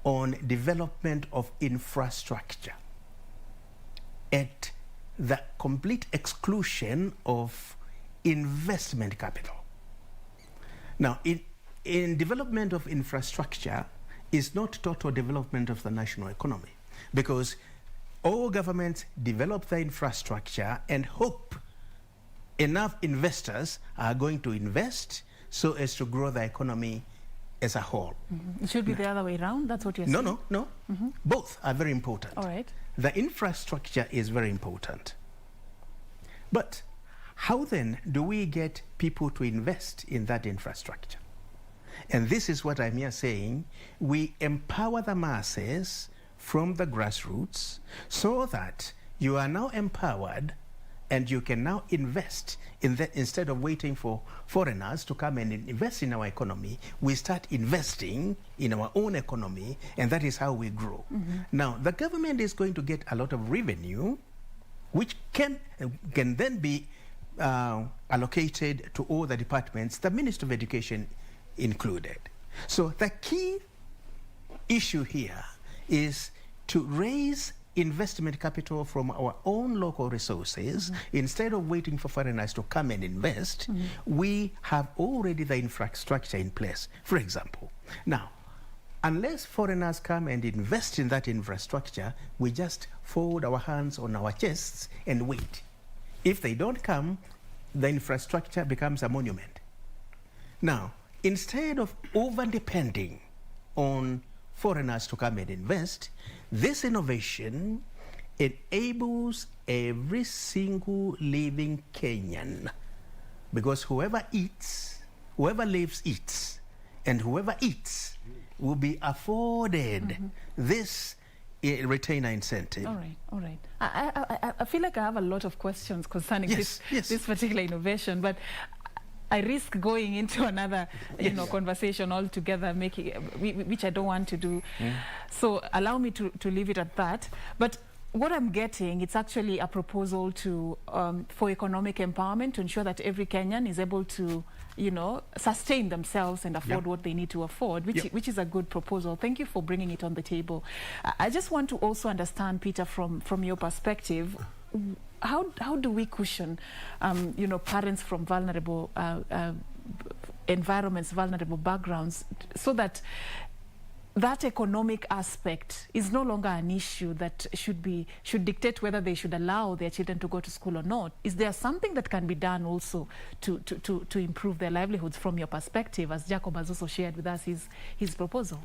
on development of infrastructure at the complete exclusion of investment capital. Now, in development of infrastructure is not total development of the national economy, because all governments develop the infrastructure and hope enough investors are going to invest so as to grow the economy as a whole. It should be the other way around. That's what you're saying. No. Both are very important. All right. The infrastructure is very important. But how then do we get people to invest in that infrastructure? And this is what I'm here saying. We empower the masses from the grassroots so that you are now empowered and you can now invest in that. Instead of waiting for foreigners to come and invest in our economy, we start investing in our own economy, and that is how we grow. Now, the government is going to get a lot of revenue, which can then be allocated to all the departments, the Minister of Education included. So the key issue here is to raise investment capital from our own local resources. Instead of waiting for foreigners to come and invest, we have already the infrastructure in place. For example, now, unless foreigners come and invest in that infrastructure, we just fold our hands on our chests and wait. If they don't come, the infrastructure becomes a monument. Now, instead of over-depending on foreigners to come and invest, this innovation enables every single living Kenyan, because whoever lives eats, and whoever eats will be afforded this retainer incentive. All right. I feel like I have a lot of questions concerning this particular innovation, but I risk going into another conversation altogether, which I don't want to do. So allow me to leave it at that. But what I'm getting, it's actually a proposal to for economic empowerment, to ensure that every Kenyan is able to sustain themselves and afford what they need to afford, which is a good proposal. Thank you for bringing it on the table. I just want to also understand, Peter, from your perspective, how do we cushion parents from vulnerable environments, vulnerable backgrounds, so that economic aspect is no longer an issue that should dictate whether they should allow their children to go to school or not? Is there something that can be done also to improve their livelihoods from your perspective, as Jacob has also shared with us his proposal?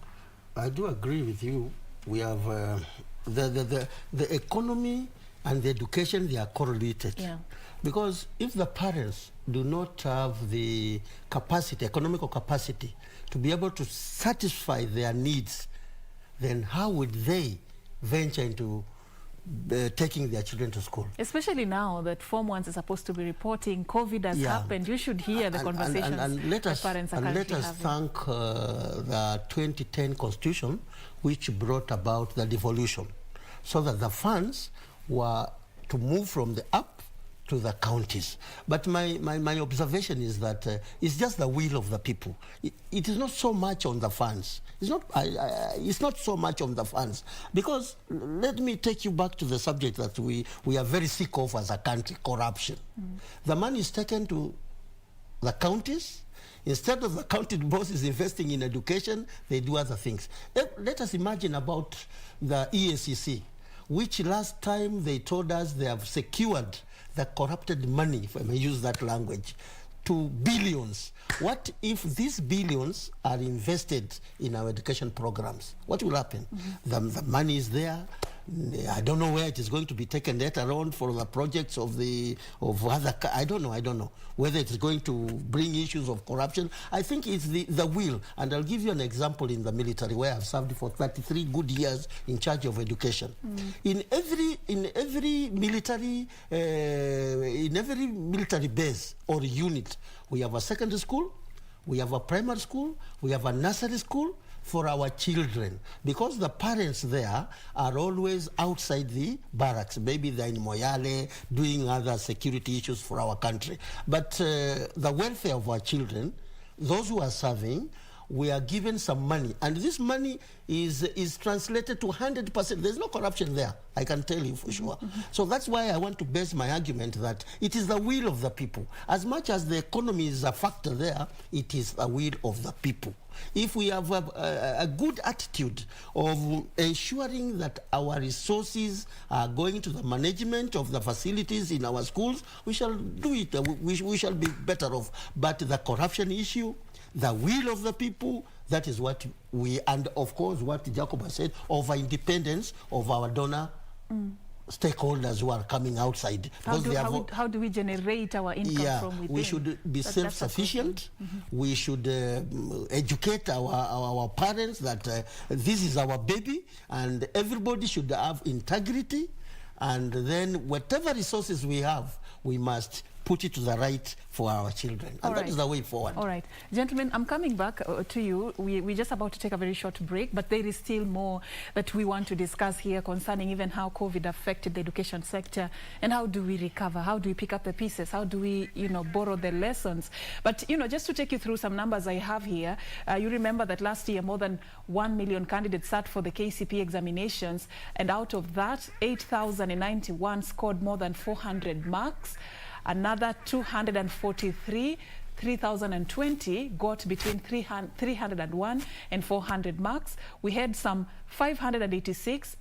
I do agree with you. We have the economy and the education, they are correlated. Because if the parents do not have the capacity, economical capacity, to be able to satisfy their needs, then how would they venture into taking their children to school? Especially now that Form 1s are supposed to be reporting, COVID has happened. You should hear the conversations that parents are currently having. Let us thank the 2010 Constitution, which brought about the devolution, so that the funds were to move from the up to the counties. But my observation is that it's just the will of the people. It is not so much on the funds. It's not so much on the funds. Because let me take you back to the subject that we are very sick of as a country, corruption. The money is taken to the counties. Instead of the county bosses investing in education, they do other things. Let us imagine about the EACC, which last time they told us they have secured the corrupted money, if I may use that language, to billions. What if these billions are invested in our education programs? What will happen? The money is there. I don't know where it is going to be taken later on for the projects of other. I don't know whether it is going to bring issues of corruption. I think it's the will, and I'll give you an example in the military, where I've served for 33 good years in charge of education. In every military base or unit, we have a secondary school, we have a primary school, we have a nursery school for our children, because the parents there are always outside the barracks. Maybe they're in Moyale doing other security issues for our country. But the welfare of our children, those who are serving, we are given some money, and this money is translated to 100%. There's no corruption there, I can tell you for sure. So that's why I want to base my argument that it is the will of the people. As much as the economy is a factor there, it is the will of the people. If we have a good attitude of ensuring that our resources are going to the management of the facilities in our schools, we shall do it. We shall be better off. But the corruption issue, the will of the people, that is what and of course what Jacob has said, over independence of our donor stakeholders who are coming outside. How do we generate our income from within? We should be self-sufficient. We should educate our parents that this is our baby, and everybody should have integrity. And then whatever resources we have, we must put it to the right for our children. And that is the way forward. All right. Gentlemen, I'm coming back to you. We're just about to take a very short break, but there is still more that we want to discuss here concerning even how COVID affected the education sector and how do we recover? How do we pick up the pieces? How do we, borrow the lessons? But, just to take you through some numbers I have here, you remember that last year more than 1 million candidates sat for the KCP examinations, and out of that, 8,091 scored more than 400 marks. Another 320 got between 301 and 400 marks. We had some 886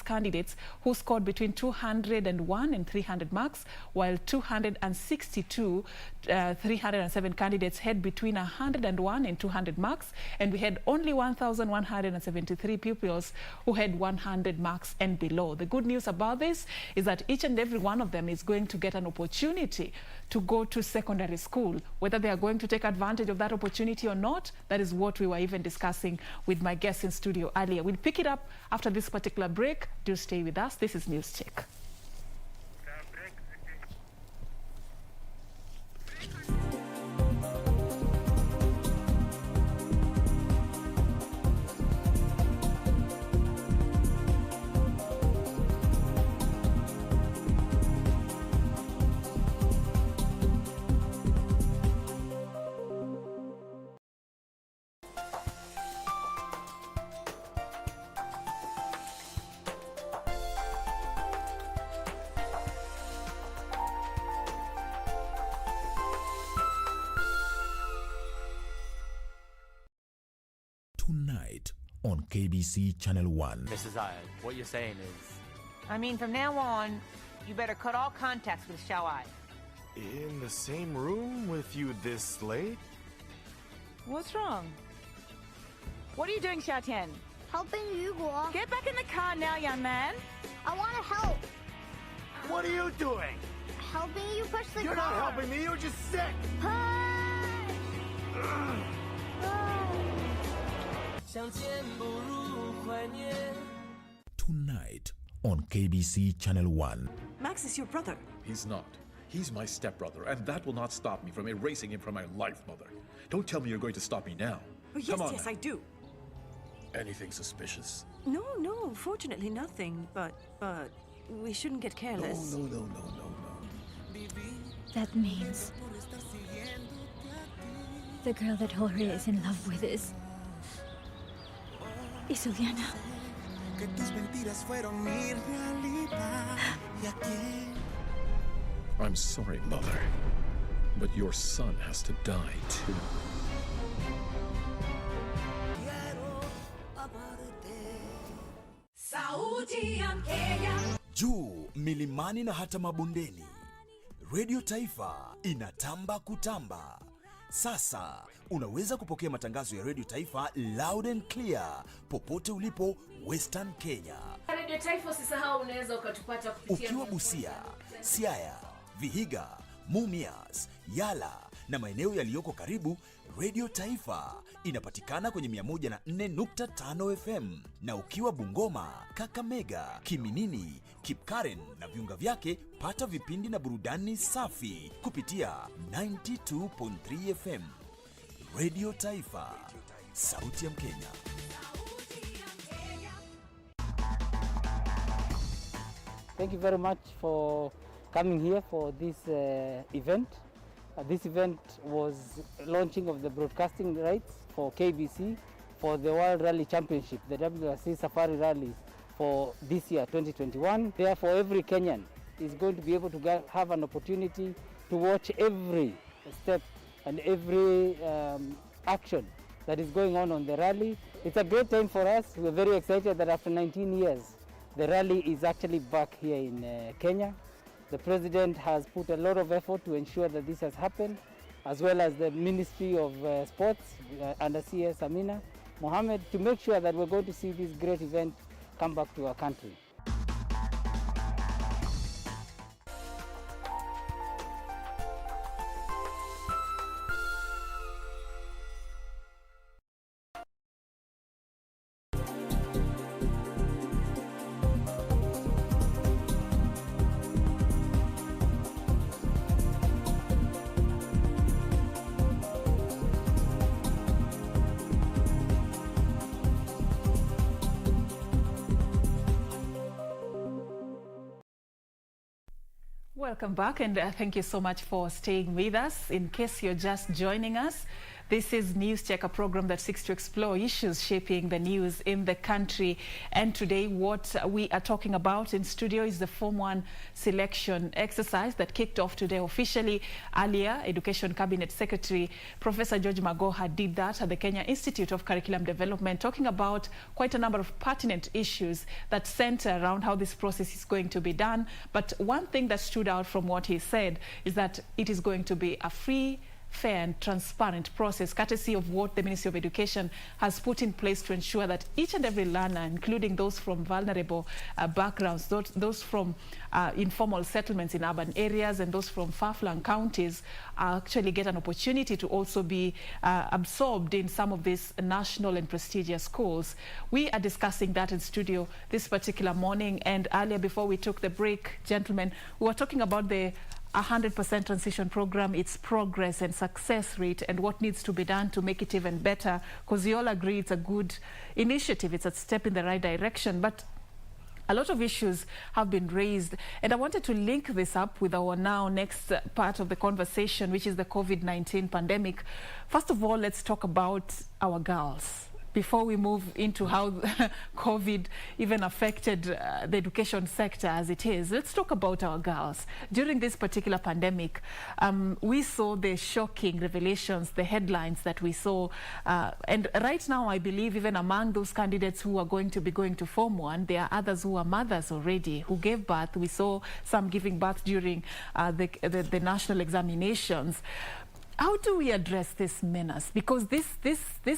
candidates who scored between 201 and 300 marks, while 262, 307 candidates had between 101 and 200 marks, and we had only 1,173 pupils who had 100 marks and below. The good news about this is that each and every one of them is going to get an opportunity to go to secondary school. Whether they are going to take advantage of that opportunity or not, that is what we were even discussing with my guests in studio earlier. We'll pick it up after this particular break. Do stay with us. This is News Check. Tonight on KBC Channel 1. Mrs. Ayad, what you're saying is... I mean, from now on, you better cut all contacts with Xiaoai. In the same room with you this late? What's wrong? What are you doing, Xiaotian? Helping Yu Guo. Get back in the car now, young man. I want to help. What are you doing? Helping you push the You're car. not helping me, you're just sick. Tonight on KBC Channel 1. Max is your brother. He's not. He's my stepbrother, and that will not stop me from erasing him from my life, Mother. Don't tell me you're going to stop me now. Oh, yes, Come on, yes, now. I do. Anything suspicious? No, fortunately nothing, but we shouldn't get careless. No. That means the girl that Jorge is in love with is Juliana. I'm sorry, Mother, but your son has to die, too. Juu milimani na hata mabondeni, Radio Taifa inatamba kutamba. Sasa unaweza kupokea matangazo ya Radio Taifa loud and clear popote ulipo Western Kenya. Radio Taifa usisahau, unaweza ukatupata kupitia ukiwa Busia, Siaya, Vihiga, Mumias, Yala na maeneo yaliyoko karibu. Radio Taifa inapatikana kwenye 104.5 FM, na ukiwa Bungoma, Kakamega, Kiminini, Kipkaren na viunga vyake, pata vipindi na burudani safi kupitia 92.3 FM. Radio Taifa, sauti ya Mkenya. Thank you very much for coming here for this event. This event was launching of the broadcasting rights for KBC for the World Rally Championship, the WRC Safari Rally for this year, 2021. Therefore, every Kenyan is going to be able to have an opportunity to watch every step and every action that is going on the rally. It's a great time for us. We're very excited that after 19 years, the rally is actually back here in Kenya. The President has put a lot of effort to ensure that this has happened, as well as the Ministry of Sports under CS Amina Mohammed, to make sure that we're going to see this great event come back to our country. Welcome back, and thank you so much for staying with us. In case you're just joining us, this is News Check, a program that seeks to explore issues shaping the news in the country. And today, what we are talking about in studio is the Form 1 selection exercise that kicked off today officially. Earlier, Education Cabinet Secretary Professor George Magoha did that at the Kenya Institute of Curriculum Development, talking about quite a number of pertinent issues that center around how this process is going to be done. But one thing that stood out from what he said is that it is going to be a free, fair and transparent process, courtesy of what the Ministry of Education has put in place to ensure that each and every learner, including those from vulnerable backgrounds, those from informal settlements in urban areas and those from far-flung counties, actually get an opportunity to also be absorbed in some of these national and prestigious schools. We are discussing that in studio this particular morning, and earlier, before we took the break, gentlemen, we were talking about the 100% transition program, its progress and success rate, and what needs to be done to make it even better, because you all agree it's a good initiative, it's a step in the right direction. But a lot of issues have been raised, and I wanted to link this up with our now next part of the conversation, which is the COVID-19 pandemic. First of all, let's talk about our girls. Before we move into how COVID even affected the education sector as it is, let's talk about our girls. During this particular pandemic, we saw the shocking revelations, the headlines that we saw. And right now, I believe even among those candidates who are going to be going to Form 1, there are others who are mothers already, who gave birth. We saw some giving birth during the national examinations. How do we address this menace? Because these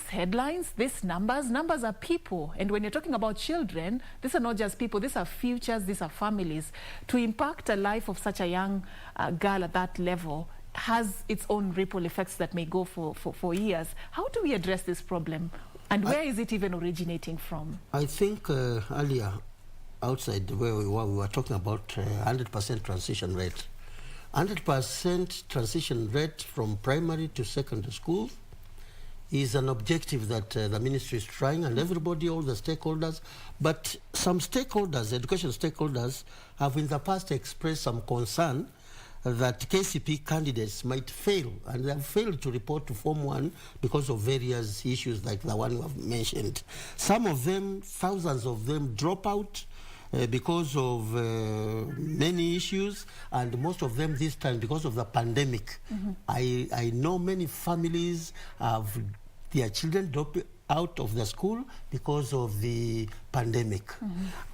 headlines, these numbers are people. And when you're talking about children, these are not just people, these are futures, these are families. To impact a life of such a young girl at that level has its own ripple effects that may go for years. How do we address this problem? And where is it even originating from? I think earlier, outside where we were talking about 100% transition rate. 100% transition rate from primary to secondary school is an objective that the ministry is trying, and everybody, all the stakeholders, but some stakeholders, education stakeholders, have in the past expressed some concern that KCP candidates might fail, and they have failed to report to Form 1 because of various issues like the one you have mentioned. Some of them, thousands of them, drop out because of many issues, and most of them this time because of the pandemic. I know many families have their children drop out of the school because of the pandemic.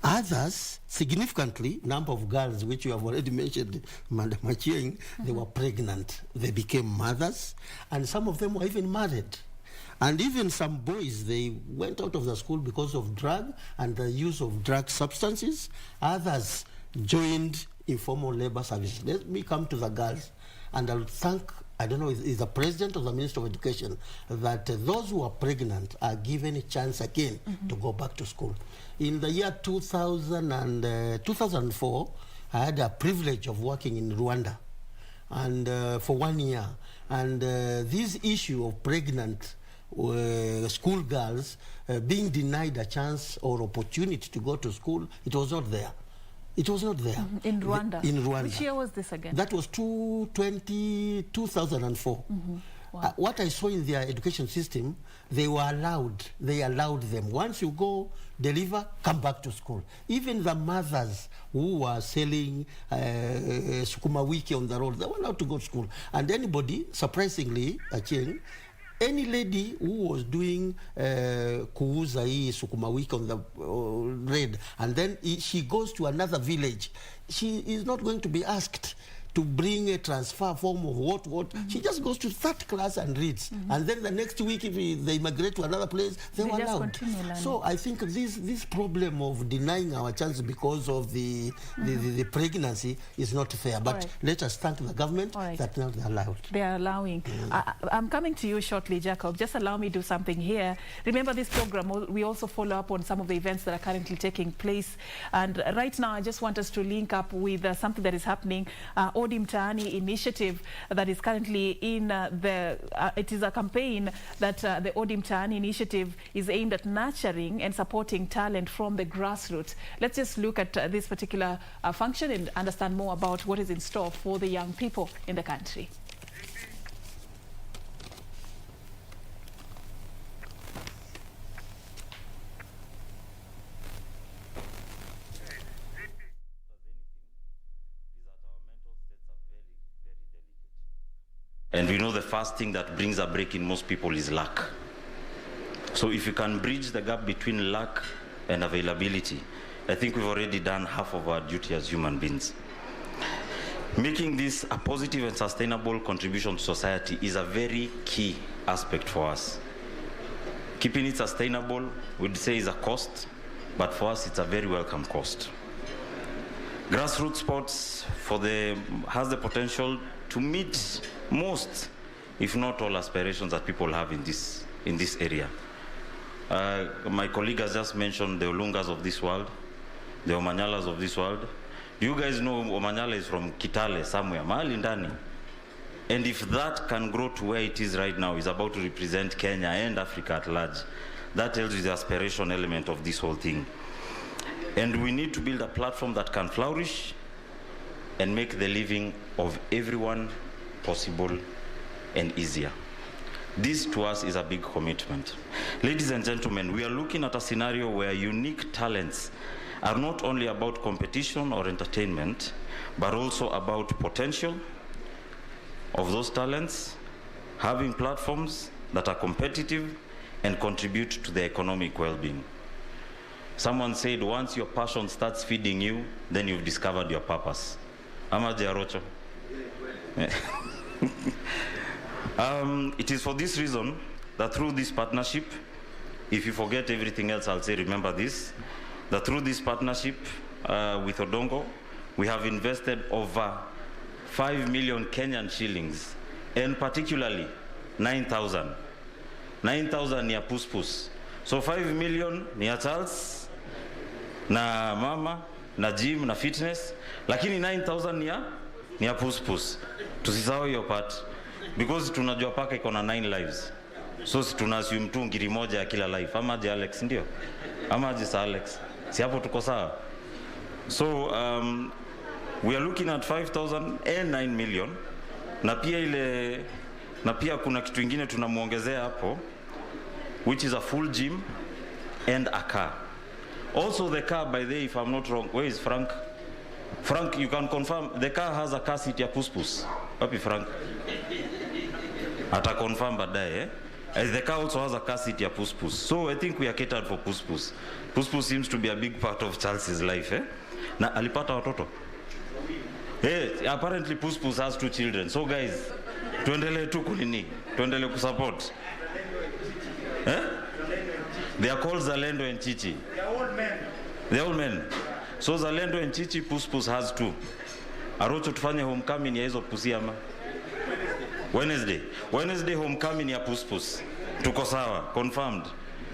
Others, significantly, number of girls, which you have already mentioned, Madam Achieng, they were pregnant. They became mothers, and some of them were even married. And even some boys, they went out of the school because of drug and the use of drug substances. Others joined informal labor services. Let me come to the girls. And I'll thank, I don't know, is the President or the Minister of Education, that those who are pregnant are given a chance again to go back to school. In the year 2004, I had a privilege of working in Rwanda and for 1 year. And this issue of pregnant school girls being denied a chance or opportunity to go to school, it was not there. It was not there. In Rwanda? In Rwanda. Which year was this again? That was 2004. Wow. What I saw in their education system, they allowed them. Once you go, deliver, come back to school. Even the mothers who were selling sukuma wiki on the road, they were allowed to go to school. And anybody, surprisingly, Achieng, any lady who was doing kuuza hii sukuma wiki on the road, and then she goes to another village, she is not going to be asked to bring a transfer form of what. She just goes to third class and reads. And then the next week, if they migrate to another place, they were allowed. So I think this problem of denying our chance because of the pregnancy is not fair. But let us thank the government that now they're allowed. They are allowing. I'm coming to you shortly, Jacob. Just allow me to do something here. Remember this program, we also follow up on some of the events that are currently taking place. And right now, I just want us to link up with something that is happening Odi Mtaani initiative that is currently in it is a campaign that the Odi Mtaani initiative is aimed at nurturing and supporting talent from the grassroots. Let's just look at this particular function and understand more about what is in store for the young people in the country. And we know the first thing that brings a break in most people is luck. So if you can bridge the gap between luck and availability, I think we've already done half of our duty as human beings. Making this a positive and sustainable contribution to society is a very key aspect for us. Keeping it sustainable, we'd say, is a cost, but for us it's a very welcome cost. Grassroots sports has the potential to meet most, if not all, aspirations that people have in this area. My colleague has just mentioned the Olungas of this world, the Omanyalas of this world. You guys know Omanyala is from Kitale, somewhere, mahali ndani. And if that can grow to where it is right now, is about to represent Kenya and Africa at large, that tells you the aspiration element of this whole thing. And we need to build a platform that can flourish and make the living of everyone possible and easier. This to us is a big commitment. Ladies and gentlemen, we are looking at a scenario where unique talents are not only about competition or entertainment, but also about potential of those talents, having platforms that are competitive and contribute to the economic well-being. Someone said, once your passion starts feeding you, then you've discovered your purpose. Amaje Arocho. It is for this reason that through this partnership, if you forget everything else, I'll say remember this, that through this partnership with Odongo, we have invested over 5 million Kenyan shillings, and particularly 9,000. 9,000 ni ya puspus. So 5 million ni ya Charles, na mama, na gym, na fitness, lakini 9,000 ni ya puspus. Tusisahau hiyo part. Because tunajua paka iko na 9 lives. So si tunassume tu ngiri moja ya kila life. Ama aje Alex, ndio? Ama aje sa Alex? Si hapo tuko sawa? So we are looking at 5,000 and 9 million. Na pia kuna kitu ingine tunamuongezea hapo, which is a full gym and a car. Also the car, by the way, if I'm not wrong, where is Frank? Frank, you can confirm, the car has a car seat ya puspus. Wapi Frank? Ata confirm baadaye, the car also has a car seat ya puspus. So I think we are catered for puspus. Puspus seems to be a big part of Charles's life. Na alipata watoto? Apparently puspus has 2 children. So guys, tuendelee tu kunini, tuendelee kusupport. They are called Zalendo and Chichi. They are old men. They are old men. So Zalendo and Chichi, puspus has 2. Arocho tufanye homecoming ya hizo pusi ama? Wednesday homecoming ya puspus. Tuko sawa, confirmed.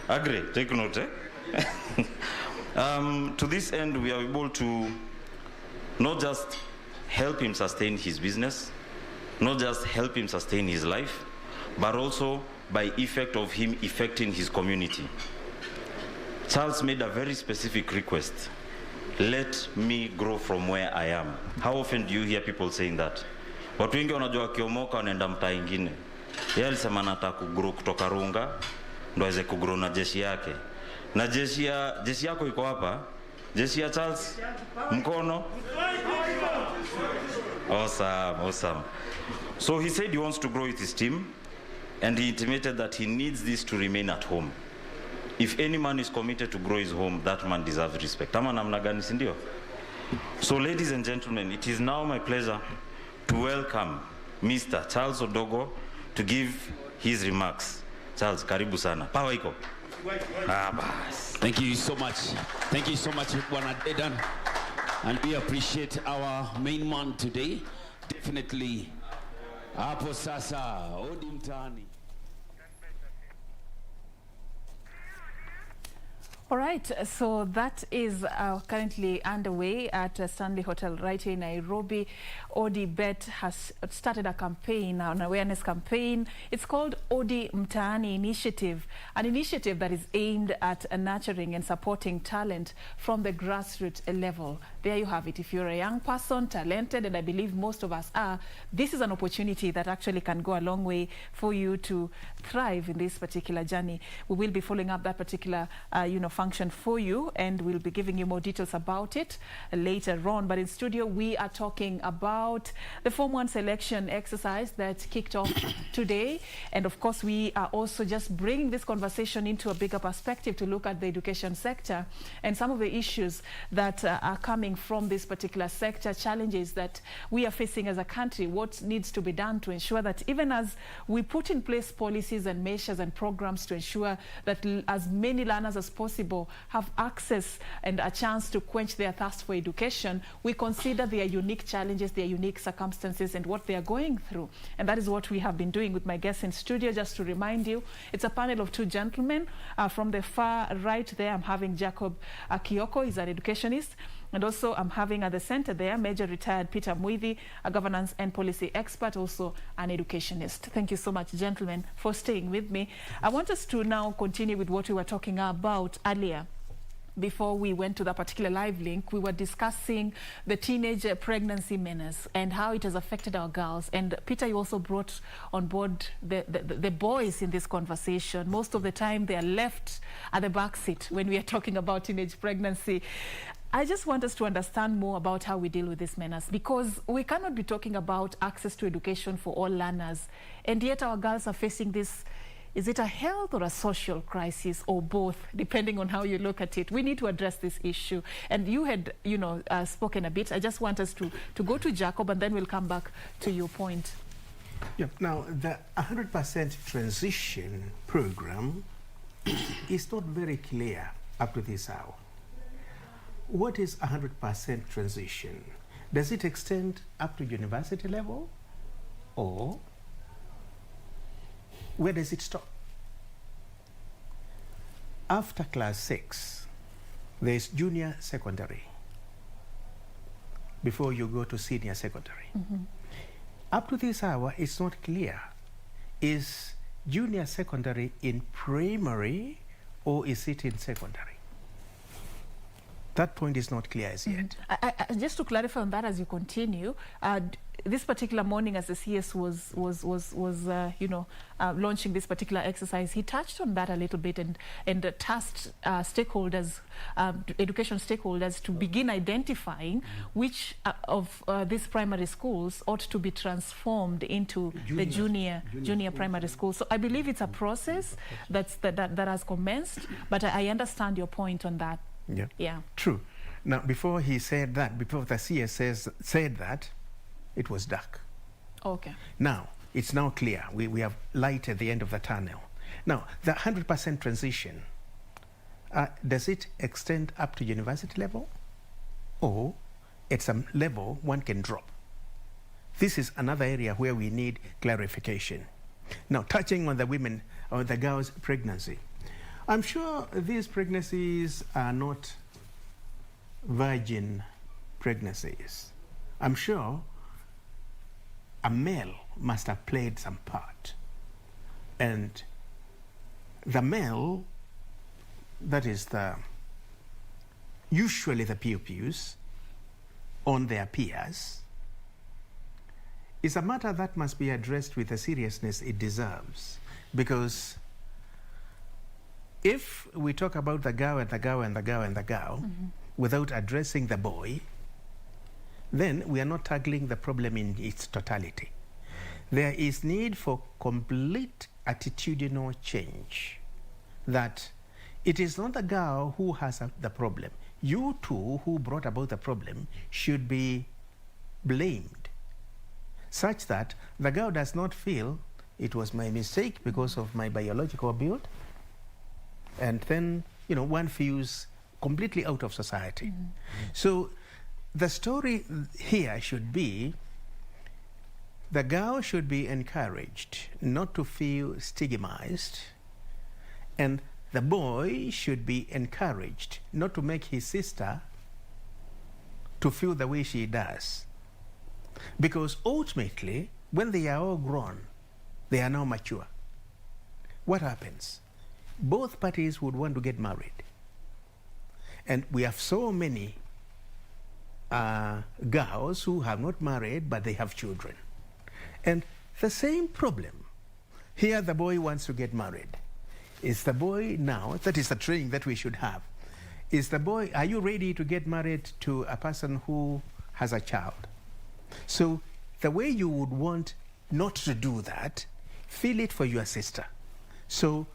Agree, take note. To this end, we are able to not just help him sustain his business, not just help him sustain his life, but also by effect of him affecting his community. Charles made a very specific request. Let me grow from where I am. How often do you hear people saying that? Watu wengi wanajua kiomoka wanaenda mtaa ingine. Yeye alisema anataka kugrow kutoka Runga ndo aweze kugrow na jeshi yake. Na jeshi yako iko hapa? Jeshi ya Charles mkono? Awesome. So he said he wants to grow with his team, and he intimated that he needs this to remain at home. If any man is committed to grow his home, that man deserves respect. Ama namna gani, si ndio? So ladies and gentlemen, it is now my pleasure to welcome Mr. Charles Odogo to give his remarks. Charles, karibu sana. Power iko. Thank you so much. Thank you so much, Bwana Dedan. And we appreciate our main man today. Definitely. Hapo sasa, Odi Mtaani. All right, so that is currently underway at Stanley Hotel right here in Nairobi. Odi Bet has started a campaign, an awareness campaign. It's called Odi Mtaani Initiative, an initiative that is aimed at nurturing and supporting talent from the grassroots level. There you have it. If you're a young person, talented, and I believe most of us are, this is an opportunity that actually can go a long way for you to thrive in this particular journey. We will be following up that particular, function for you, and we'll be giving you more details about it later on. But in studio, we are talking about the Form 1 selection exercise that kicked off today. And of course, we are also just bringing this conversation into a bigger perspective to look at the education sector and some of the issues that are coming from this particular sector, challenges that we are facing as a country, what needs to be done to ensure that even as we put in place policies and measures and programs to ensure that as many learners as possible have access and a chance to quench their thirst for education, we consider their unique challenges, their unique circumstances, and what they are going through. And that is what we have been doing with my guests in studio. Just to remind you, it's a panel of two gentlemen. From the far right there, I'm having Jacob Kioko, he's an educationist. And also I'm having at the center there, Major Retired Peter Muithi, a governance and policy expert, also an educationist. Thank you so much, gentlemen, for staying with me. I want us to now continue with what we were talking about earlier. Before we went to that particular live link, we were discussing the teenage pregnancy menace and how it has affected our girls. And Peter, you also brought on board the boys in this conversation. Most of the time, they are left at the back seat when we are talking about teenage pregnancy. I just want us to understand more about how we deal with this menace, because we cannot be talking about access to education for all learners, and yet our girls are facing this. Is it a health or a social crisis, or both, depending on how you look at it? We need to address this issue. And you had, spoken a bit. I just want us to go to Jacob, and then we'll come back to your point. Yeah. Now, the 100% transition program is not very clear up to this hour. What is 100% transition? Does it extend up to university level, or where does it stop? After class 6, there's junior secondary before you go to senior secondary. Mm-hmm. Up to this hour, it's not clear. Is junior secondary in primary, or is it in secondary? That point is not clear as yet. Just to clarify on that as you continue, this particular morning as the CS was launching this particular exercise, he touched on that a little bit and tasked stakeholders, education stakeholders, to begin identifying which of these primary schools ought to be transformed into the junior primary school. So I believe it's a process that has commenced, but I understand your point on that. Yeah. True. Now, before he said that, before the CS said that, it was dark. Okay. Now, it's now clear. We have light at the end of the tunnel. Now, the 100% transition, does it extend up to university level? Or at some level, one can drop? This is another area where we need clarification. Now, touching on the women, or the girls' pregnancy, I'm sure these pregnancies are not virgin pregnancies. I'm sure a male must have played some part. And the male, that is usually the pupils on their peers, is a matter that must be addressed with the seriousness it deserves. Because if we talk about the girl and the girl and the girl and the girl, mm-hmm, without addressing the boy, then we are not tackling the problem in its totality. There is need for complete attitudinal change, that it is not the girl who has the problem. You two who brought about the problem should be blamed, such that the girl does not feel it was my mistake because of my biological build. And then, one feels completely out of society. Mm-hmm. So the story here should be, the girl should be encouraged not to feel stigmatized, and the boy should be encouraged not to make his sister to feel the way she does. Because ultimately, when they are all grown, they are now mature. What happens? Both parties would want to get married. And we have so many girls who have not married, but they have children. And the same problem. Here the boy wants to get married. Is the boy now, that is the training that we should have. Is the boy, are you ready to get married to a person who has a child? So the way you would want not to do that, feel it for your sister. So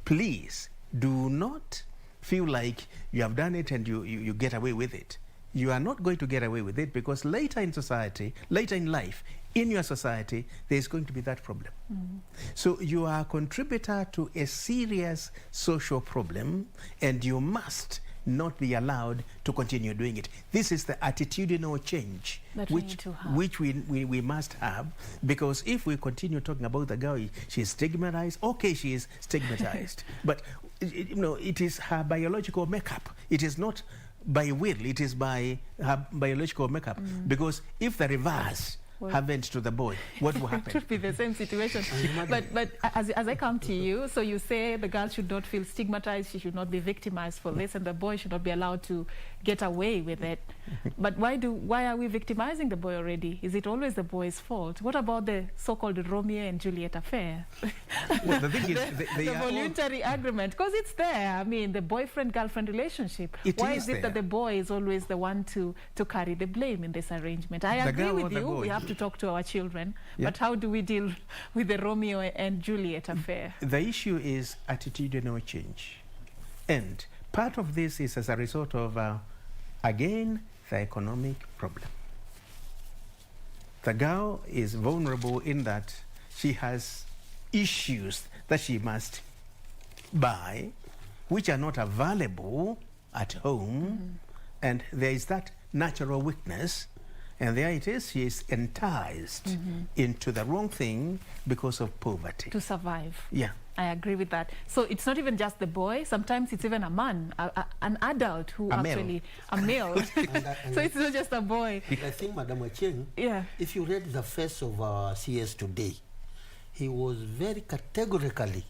please do not feel like you have done it and you get away with it. You are not going to get away with it, because later in society, later in life, in your society, there's going to be that problem. So you are a contributor to a serious social problem, and you must not be allowed to continue doing it. This is the attitudinal change which we must have, because if we continue talking about the girl, she's stigmatized. Okay, she is stigmatized, but it is her biological makeup. It is not by will, it is by her biological makeup. Because if the reverse happened to the boy, what will happen? It would be the same situation. but as I come to you, so you say the girl should not feel stigmatized, she should not be victimized for this, and the boy should not be allowed to get away with it. But why are we victimizing the boy already? Is it always the boy's fault? What about the so-called Romeo and Juliet affair? Well, the thing is, the voluntary agreement, because it's there. I mean, the boyfriend-girlfriend relationship. Why is it that the boy is always the one to carry the blame in this arrangement? I agree with you. We have to talk to our children. Yeah. But how do we deal with the Romeo and Juliet affair? The issue is attitudinal change. And part of this is as a result of, again, the economic problem. The girl is vulnerable in that she has issues that she must buy, which are not available at home, and there is that natural weakness, and there it is, she is enticed into the wrong thing because of poverty. To survive. Yeah. I agree with that. So it's not even just the boy, sometimes it's even a man, an adult who a male. So it's not just a boy. I think, Madam Achieng, if you read the face of CS today, he was very categorically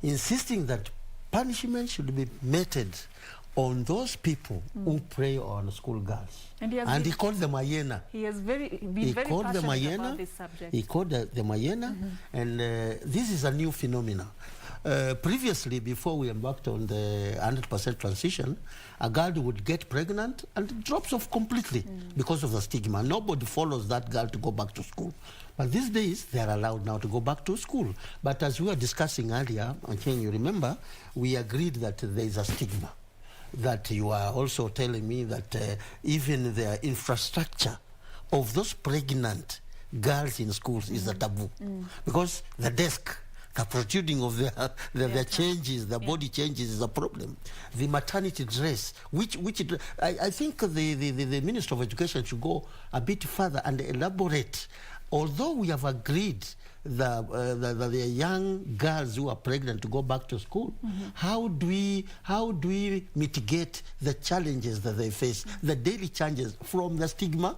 insisting that punishment should be meted on those people who prey on schoolgirls. And he called them hyena. He has been very passionate about this subject. He called them hyena, and this is a new phenomenon. Previously, before we embarked on the 100% transition, a girl would get pregnant and it drops off completely because of the stigma. Nobody follows that girl to go back to school. But these days, they are allowed now to go back to school. But as we were discussing earlier, Achieng, you remember, we agreed that there is a stigma. That you are also telling me that even the infrastructure of those pregnant girls in schools is a taboo. Because the desk, the protruding of their changes, the body changes is a problem. The maternity dress, which I think the Minister of Education should go a bit further and elaborate. Although we have agreed the young girls who are pregnant to go back to school, how do we mitigate the challenges that they face, the daily challenges from the stigma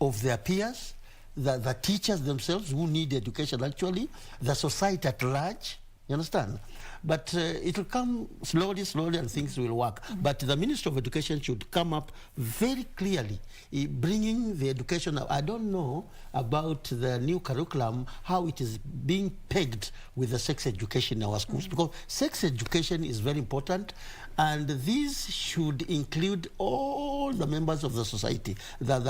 of their peers, the teachers themselves who need education actually, the society at large, you understand? But it will come slowly, and things will work. But the Minister of Education should come up very clearly, bringing the education. I don't know about the new curriculum, how it is being pegged with the sex education in our schools, because sex education is very important, and these should include all the members of the society, what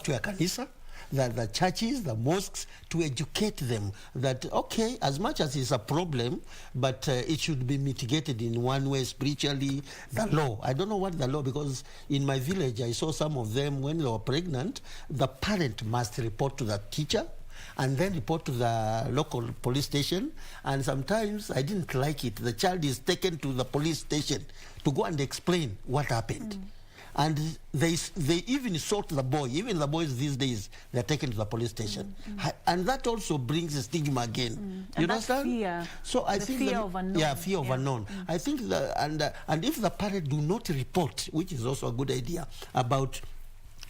we are kanisa, the churches, the mosques, to educate them that, okay, as much as it's a problem, but it should be mitigated in one way spiritually. The law, I don't know what the law, because in my village I saw some of them when they were pregnant, the parent must report to the teacher and then report to the local police station, and sometimes I didn't like it. The child is taken to the police station to go and explain what happened. And they even sought the boy. Even the boys these days, they're taken to the police station. And that also brings a stigma again. You And understand? fear, So I think fear of unknown. Yeah, fear of unknown. I think and if the parents do not report, which is also a good idea, about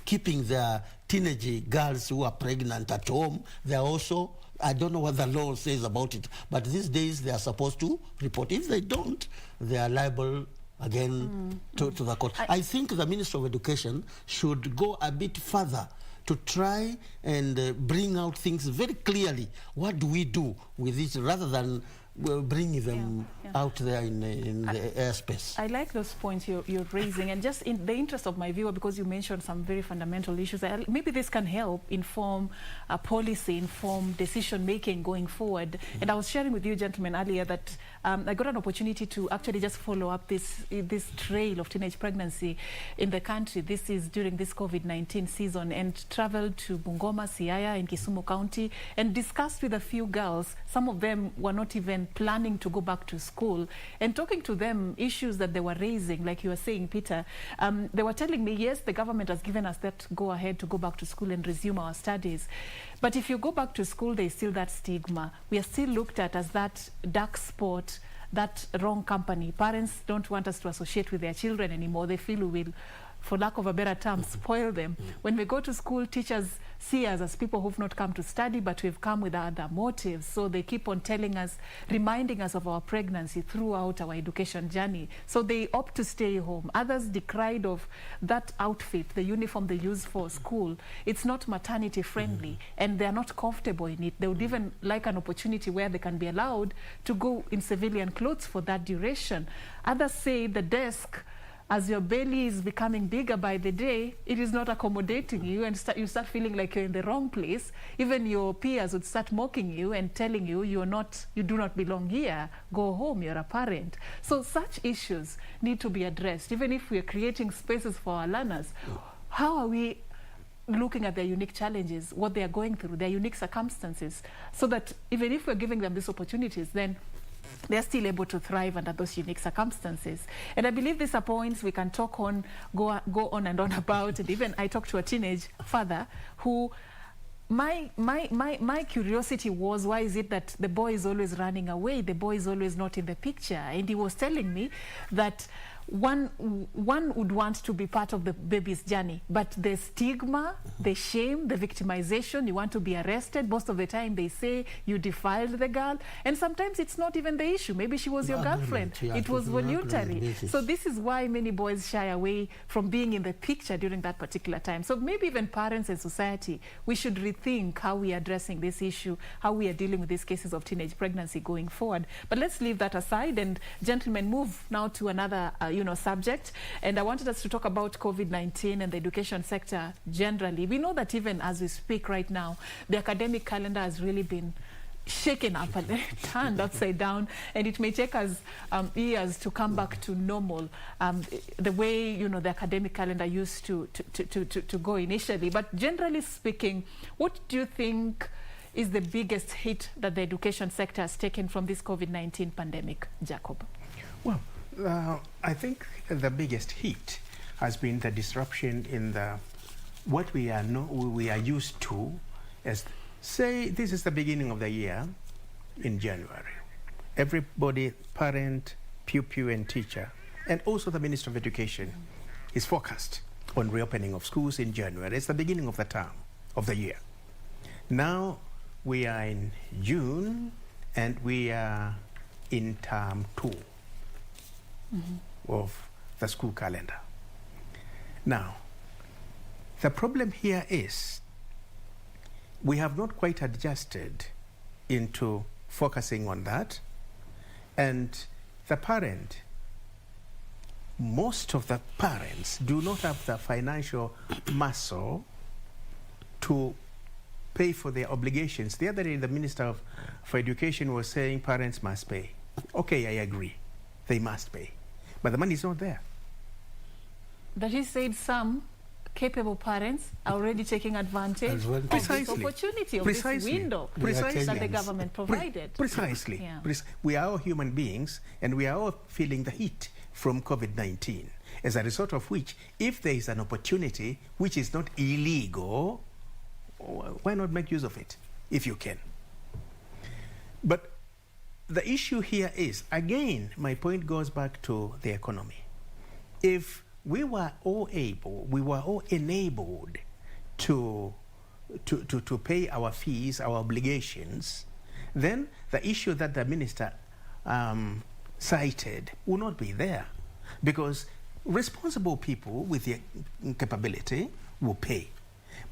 keeping their teenage girls who are pregnant at home, they're also, I don't know what the law says about it, but these days they are supposed to report. If they don't, they are liable again to the court. I think the Minister of Education should go a bit further to try and bring out things very clearly. What do we do with this, rather than bringing them out there in the airspace? I like those points you're raising, and just in the interest of my viewer, because you mentioned some very fundamental issues, maybe this can help inform policy, inform decision-making going forward. And I was sharing with you, gentlemen, earlier that I got an opportunity to actually just follow up this trail of teenage pregnancy in the country. This is during this COVID-19 season, and traveled to Bungoma, Siaya in Kisumu County, and discussed with a few girls. Some of them were not even planning to go back to school, and talking to them issues that they were raising, like you were saying, Peter. They were telling me, yes, the government has given us that go ahead to go back to school and resume our studies, but if you go back to school, there's still that stigma. We are still looked at as that dark spot, that wrong company. Parents don't want us to associate with their children anymore. They feel we will, for lack of a better term, spoil them. When we go to school, teachers see us as people who've not come to study, but we've come with other motives. So they keep on telling us, reminding us of our pregnancy throughout our education journey. So they opt to stay home. Others decried of that outfit, the uniform they use for school. It's not maternity friendly, and they're not comfortable in it. They would even like an opportunity where they can be allowed to go in civilian clothes for that duration. Others say the desk, as your belly is becoming bigger by the day, it is not accommodating you, and you start feeling like you're in the wrong place. Even your peers would start mocking you and telling you you do not belong here, go home, you're a parent. So such issues need to be addressed. Even if we are creating spaces for our learners, how are we looking at their unique challenges, what they are going through, their unique circumstances, so that even if we're giving them these opportunities, then they're still able to thrive under those unique circumstances. And I believe these are points we can talk on, go on and on about. And even I talked to a teenage father who, my curiosity was, why is it that the boy is always running away? The boy is always not in the picture. And he was telling me that one would want to be part of the baby's journey, but the stigma, the shame, the victimization, you want to be arrested. Most of the time they say you defiled the girl, and sometimes it's not even the issue. Maybe she was your girlfriend. It was voluntary. So this is why many boys shy away from being in the picture during that particular time. So maybe even parents and society, we should rethink how we are addressing this issue, how we are dealing with these cases of teenage pregnancy going forward. But let's leave that aside and, gentlemen, move now to another subject. And I wanted us to talk about COVID-19 and the education sector generally. We know that even as we speak right now, the academic calendar has really been shaken up and turned upside down, and it may take us years to come back to normal, the way the academic calendar used to go initially. But generally speaking, what do you think is the biggest hit that the education sector has taken from this COVID-19 pandemic, Jacob? Well, I think the biggest hit has been the disruption in what we are used to as, say, this is the beginning of the year in January. Everybody, parent, pupil and teacher, and also the Minister of Education is focused on reopening of schools in January. It's the beginning of the term, of the year. Now we are in June and we are in term 2 of the school calendar. Now, the problem here is we have not quite adjusted into focusing on that, and the parent, most of the parents do not have the financial muscle to pay for their obligations. The other day, the Minister for Education was saying parents must pay. Okay, I agree. They must pay. But the money is not there. But he said some capable parents are already taking advantage of this opportunity, of this window that the government provided. Precisely. Yeah. We are all human beings, and we are all feeling the heat from COVID-19, as a result of which, if there is an opportunity which is not illegal, why not make use of it, if you can? But the issue here is, again, my point goes back to the economy. If we were all enabled to pay our fees, our obligations, then the issue that the minister cited will not be there, because responsible people with the capability will pay.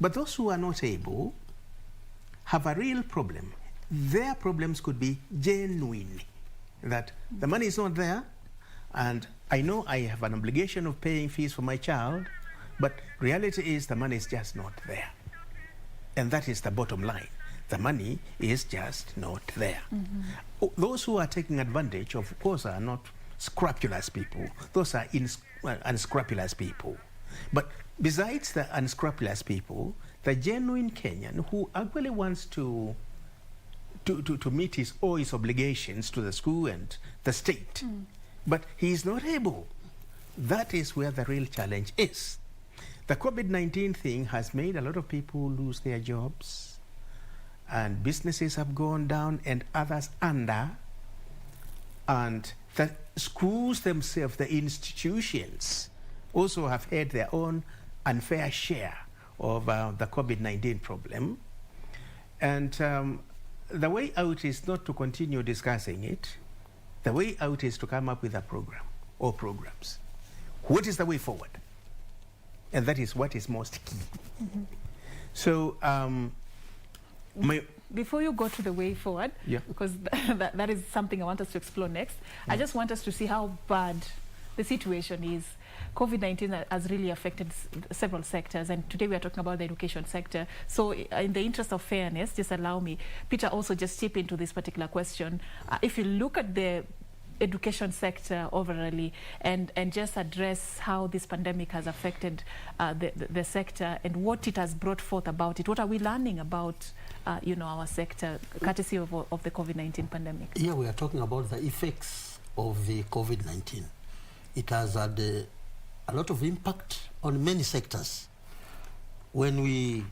But those who are not able have a real problem. Their problems could be genuine, that the money is not there, and I know I have an obligation of paying fees for my child, but reality is the money is just not there. And that is the bottom line. The money is just not there. Those who are taking advantage, of course, are not scrupulous people. Those are unscrupulous people. But besides the unscrupulous people, the genuine Kenyan who actually wants to meet his obligations to the school and the state, but he is not able. That is where the real challenge is. The COVID-19 thing has made a lot of people lose their jobs, and businesses have gone down and others under, and the schools themselves, the institutions, also have had their own unfair share of the COVID-19 problem. And the way out is not to continue discussing it. The way out is to come up with a program or programs. What is the way forward? And that is what is most key. So, before you go to the way forward, because that is something I want us to explore next, I just want us to see how bad the situation is. COVID-19 has really affected several sectors, and today we are talking about the education sector. So in the interest of fairness, just allow me, Peter, also just chip into this particular question. If you look at the education sector overall and just address how this pandemic has affected the sector and what it has brought forth about it. What are we learning about our sector, courtesy of the COVID-19 pandemic? Here we are talking about the effects of the COVID-19. It has had a lot of impact on many sectors. When we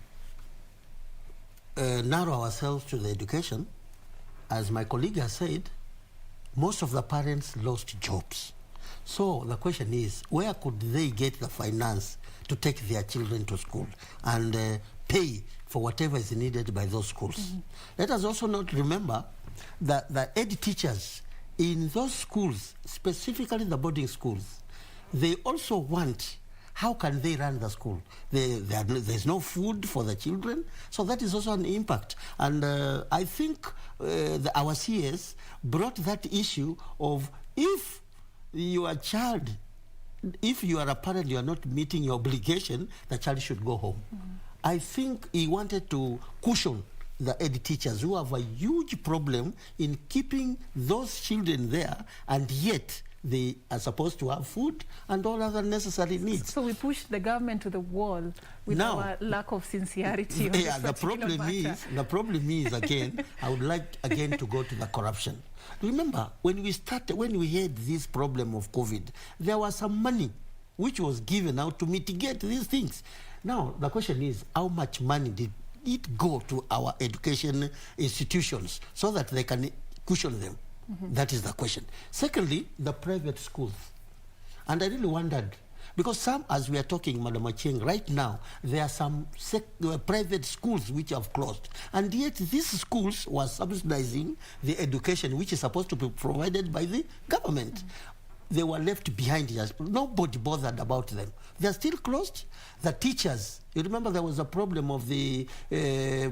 narrow ourselves to the education, as my colleague has said, most of the parents lost jobs. So the question is, where could they get the finance to take their children to school and pay for whatever is needed by those schools? Let us also not remember that the ed teachers in those schools, specifically the boarding schools, they also want, how can they run the school? There's no food for the children, so that is also an impact. And I think our CS brought that issue of if your child, if you are a parent, you are not meeting your obligation, the child should go home. I think he wanted to cushion the ed teachers who have a huge problem in keeping those children there, and yet they are supposed to have food and all other necessary needs. So we push the government to the wall with our lack of sincerity. Yeah, the problem is again, I would like again to go to the corruption. Remember, when we had this problem of COVID, there was some money which was given out to mitigate these things. Now, the question is, how much money did it go to our education institutions so that they can cushion them? That is the question. Secondly, the private schools. And I really wondered, because some, as we are talking, Madam Achieng, right now, there are some private schools which have closed. And yet these schools were subsidizing the education which is supposed to be provided by the government. They were left behind. Nobody bothered about them. They are still closed. The teachers, you remember there was a problem of the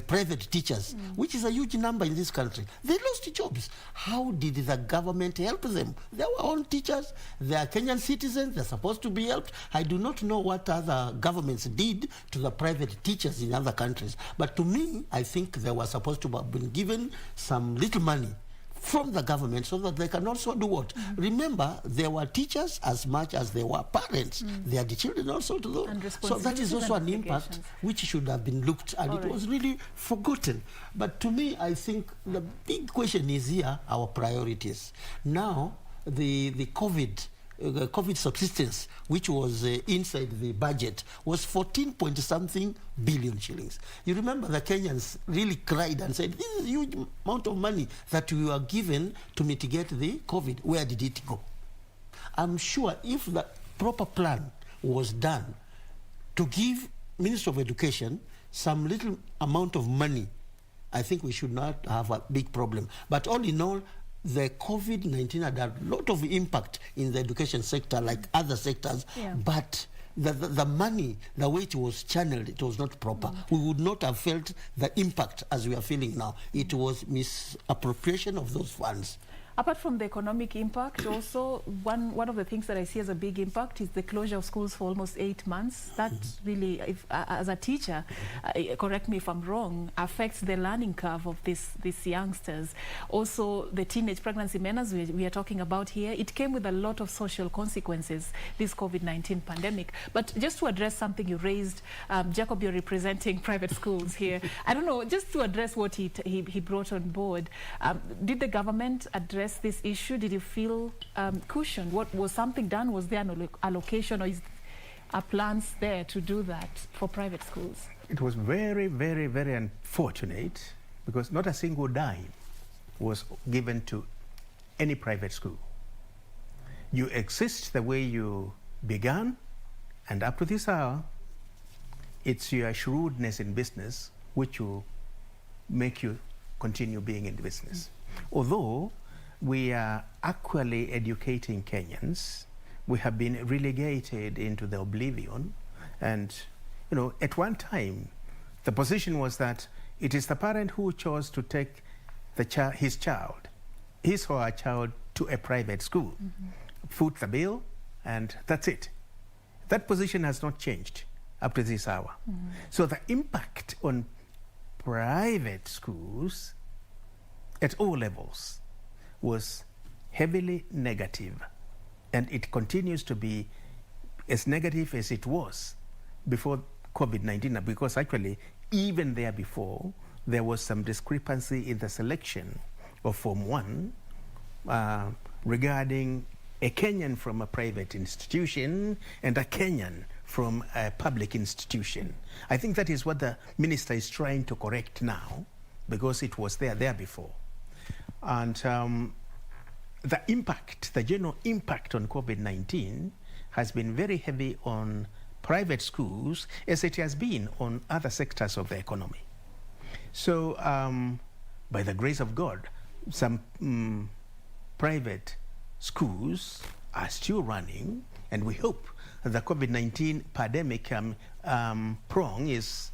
private teachers, which is a huge number in this country. They lost jobs. How did the government help them? They were all teachers. They are Kenyan citizens. They're supposed to be helped. I do not know what other governments did to the private teachers in other countries. But to me, I think they were supposed to have been given some little money from the government so that they can also do what? Remember, there were teachers as much as there were parents. They are the children also to those. So that is also an impact which should have been looked at. It was really forgotten. But to me, I think the big question is here, our priorities. Now, the COVID COVID subsistence, which was inside the budget, was 14 point something billion shillings. You remember the Kenyans really cried and said, this is a huge amount of money that we were given to mitigate the COVID. Where did it go? I'm sure if the proper plan was done to give Minister of Education some little amount of money, I think we should not have a big problem. But all in all, the COVID-19 had a lot of impact in the education sector, like other sectors, but the money, the way it was channeled, it was not proper. We would not have felt the impact as we are feeling now. It was misappropriation of those funds. Apart from the economic impact, also one of the things that I see as a big impact is the closure of schools for almost 8 months. That really, as a teacher, correct me if I'm wrong, affects the learning curve of these youngsters. Also, the teenage pregnancy menace we are talking about here, it came with a lot of social consequences, this COVID-19 pandemic. But just to address something you raised, Jacob, you're representing private schools here. I don't know, just to address what he brought on board, did the government address this issue? Did you feel cushioned? What was something done? Was there an allocation, or are plans there to do that for private schools? It was very, very, very unfortunate because not a single dime was given to any private school. You exist the way you began, and up to this hour, it's your shrewdness in business which will make you continue being in business. Although we are actually educating Kenyans, we have been relegated into the oblivion. And, you know, at one time, the position was that it is the parent who chose to take his or her child, to a private school, foot the bill, and that's it. That position has not changed up to this hour. So the impact on private schools at all levels was heavily negative, and it continues to be as negative as it was before COVID-19, because actually even there before there was some discrepancy in the selection of Form 1 regarding a Kenyan from a private institution and a Kenyan from a public institution. I think that is what the minister is trying to correct now, because it was there before. And the impact, the general impact on COVID-19 has been very heavy on private schools, as it has been on other sectors of the economy. So, by the grace of God, some private schools are still running, and we hope the COVID-19 pandemic prong is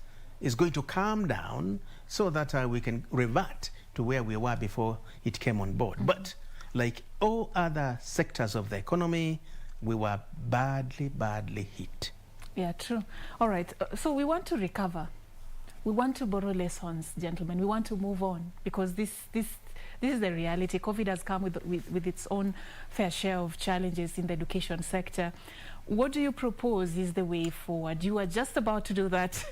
going to calm down so that we can revert to where we were before it came on board. But like all other sectors of the economy, we were badly hit. Yeah, true. All right. So we want to recover. We want to borrow lessons, gentlemen. We want to move on, because this is the reality. COVID has come with its own fair share of challenges in the education sector. What do you propose is the way forward? You are just about to do that,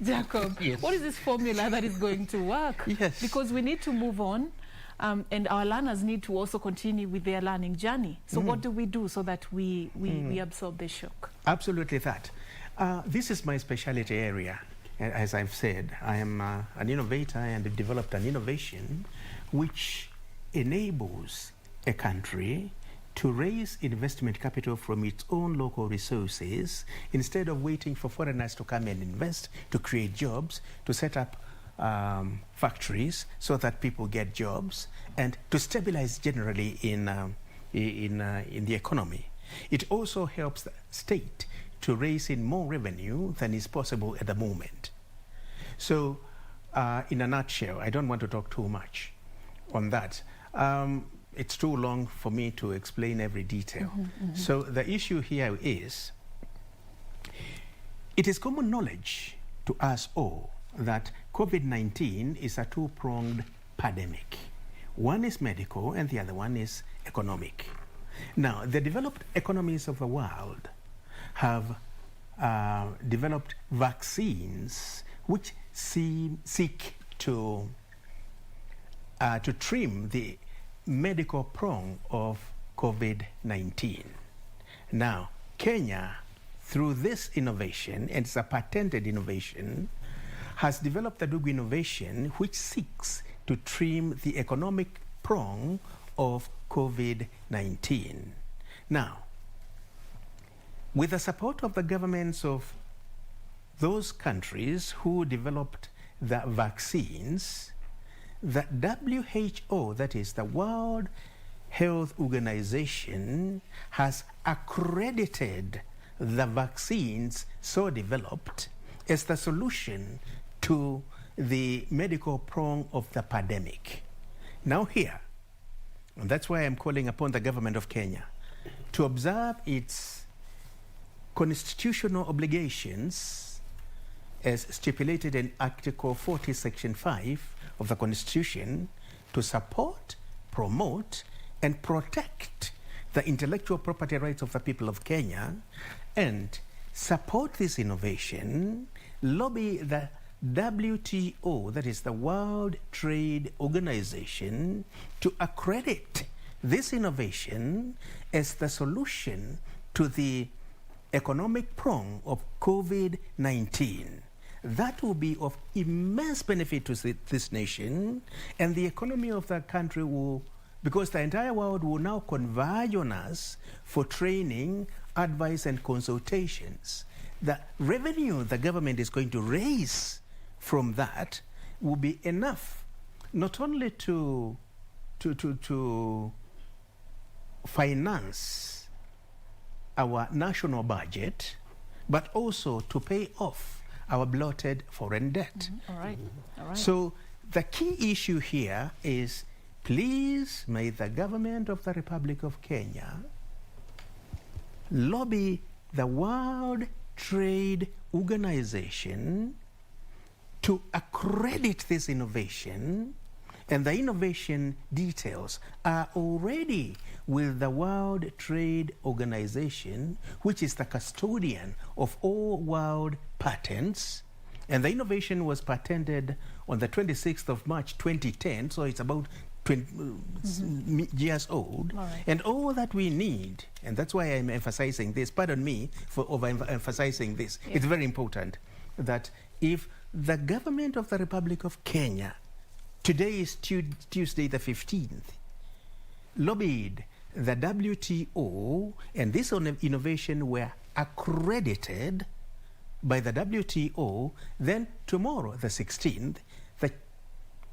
Jacob. Yes. What is this formula that is going to work? Yes. Because we need to move on, and our learners need to also continue with their learning journey. So what do we do so that we absorb the shock? Absolutely that. This is my specialty area. As I've said, I am an innovator and have developed an innovation which enables a country to raise investment capital from its own local resources instead of waiting for foreigners to come and invest, to create jobs, to set up factories so that people get jobs, and to stabilize generally in the economy. It also helps the state to raise in more revenue than is possible at the moment. So, in a nutshell, I don't want to talk too much on that. It's too long for me to explain every detail. So the issue here is, it is common knowledge to us all that COVID-19 is a two-pronged pandemic. One is medical and the other one is economic. Now, the developed economies of the world have developed vaccines which seek to trim the medical prong of COVID-19. Now, Kenya, through this innovation, and it's a patented innovation, has developed the Dugu innovation which seeks to trim the economic prong of COVID-19. Now, with the support of the governments of those countries who developed the vaccines, the WHO, that is the World Health Organization, has accredited the vaccines so developed as the solution to the medical prong of the pandemic. Now here, and that's why I'm calling upon the government of Kenya to observe its constitutional obligations as stipulated in Article 40, Section 5 of the Constitution, to support, promote, and protect the intellectual property rights of the people of Kenya, and support this innovation, lobby the WTO, that is the World Trade Organization, to accredit this innovation as the solution to the economic prong of COVID-19. That will be of immense benefit to this nation, and the economy of the country will, because the entire world will now converge on us for training, advice, and consultations. The revenue the government is going to raise from that will be enough not only to finance our national budget, but also to pay off our bloated foreign debt. All right. All right. So the key issue here is, please may the government of the Republic of Kenya lobby the World Trade Organization to accredit this innovation, and the innovation details are already with the World Trade Organization, which is the custodian of all world patents. And the innovation was patented on the 26th of March 2010, so it's about 20 years old. All right. And all that we need, and that's why I'm emphasizing this, pardon me for overemphasizing this, Yeah. it's very important that if the government of the Republic of Kenya, today is Tuesday the 15th, lobbied the WTO, and this innovation were accredited by the WTO, then tomorrow, the 16th, the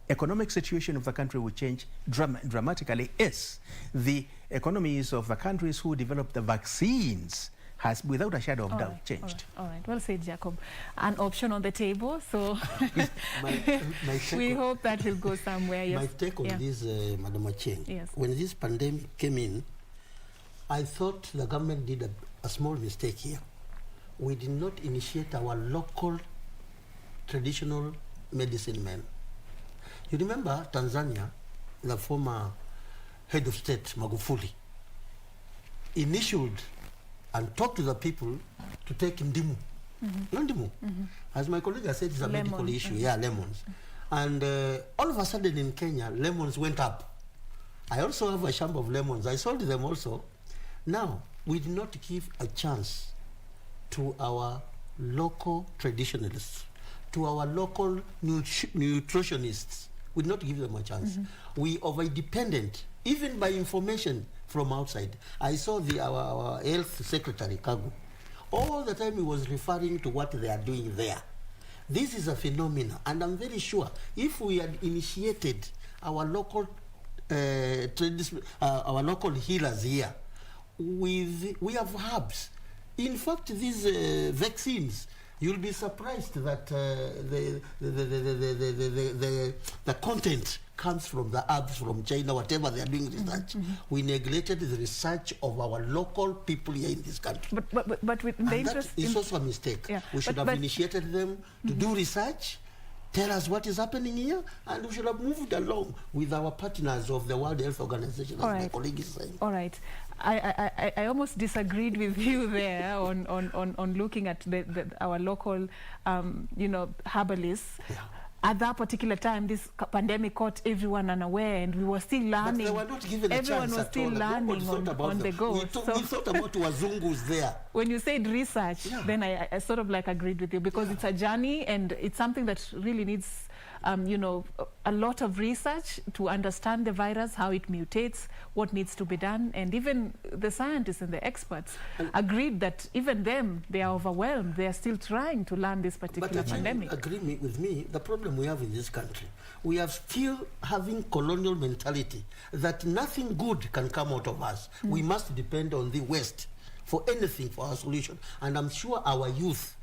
economic situation of the country will change dramatically as the economies of the countries who developed the vaccines has, without a shadow of All doubt, right, changed. All right. Well said, Jacob. An option on the table, so we hope that will go somewhere. Yes. My take on this, Madam Achieng, Yes. when this pandemic came in, I thought the government did a small mistake here. We did not initiate our local traditional medicine men. You remember Tanzania, the former head of state, Magufuli, initialed and talked to the people to take ndimu. Ndimu. As my colleague has said, it's a medical issue. Yeah, lemons. And all of a sudden in Kenya, lemons went up. I also have a shamba of lemons. I sold them also. Now, we did not give a chance to our local traditionalists, to our local nutritionists. We did not give them a chance. We over-dependent, even by information from outside. I saw our health secretary, Kagu. All the time he was referring to what they are doing there. This is a phenomenon, and I'm very sure if we had initiated our local our local healers here, we have herbs. In fact, these vaccines, you'll be surprised that the content comes from the herbs from China, whatever they are doing research. We neglected the research of our local people here in this country. But with the And interest that is also a mistake. Yeah, We should but- have initiated them to do research, tell us what is happening here, and we should have moved along with our partners of the World Health Organization, as All my right. colleague is saying. All right. I almost disagreed with you there on looking at our local, herbalists. at that particular time, this pandemic caught everyone unaware, and we were still learning. But they were not given a Everyone chance was at still all. learning on the go. We thought about Wazungus there. When you said research, then I sort of like agreed with you, because it's a journey, and it's something that really needs a lot of research to understand the virus, how it mutates, what needs to be done. And even the scientists and the experts agreed that even them, they are overwhelmed. They are still trying to learn this particular pandemic. But agree with me, the problem we have in this country, we are still having colonial mentality that nothing good can come out of us. We must depend on the West for anything, for our solution. And I'm sure our youth,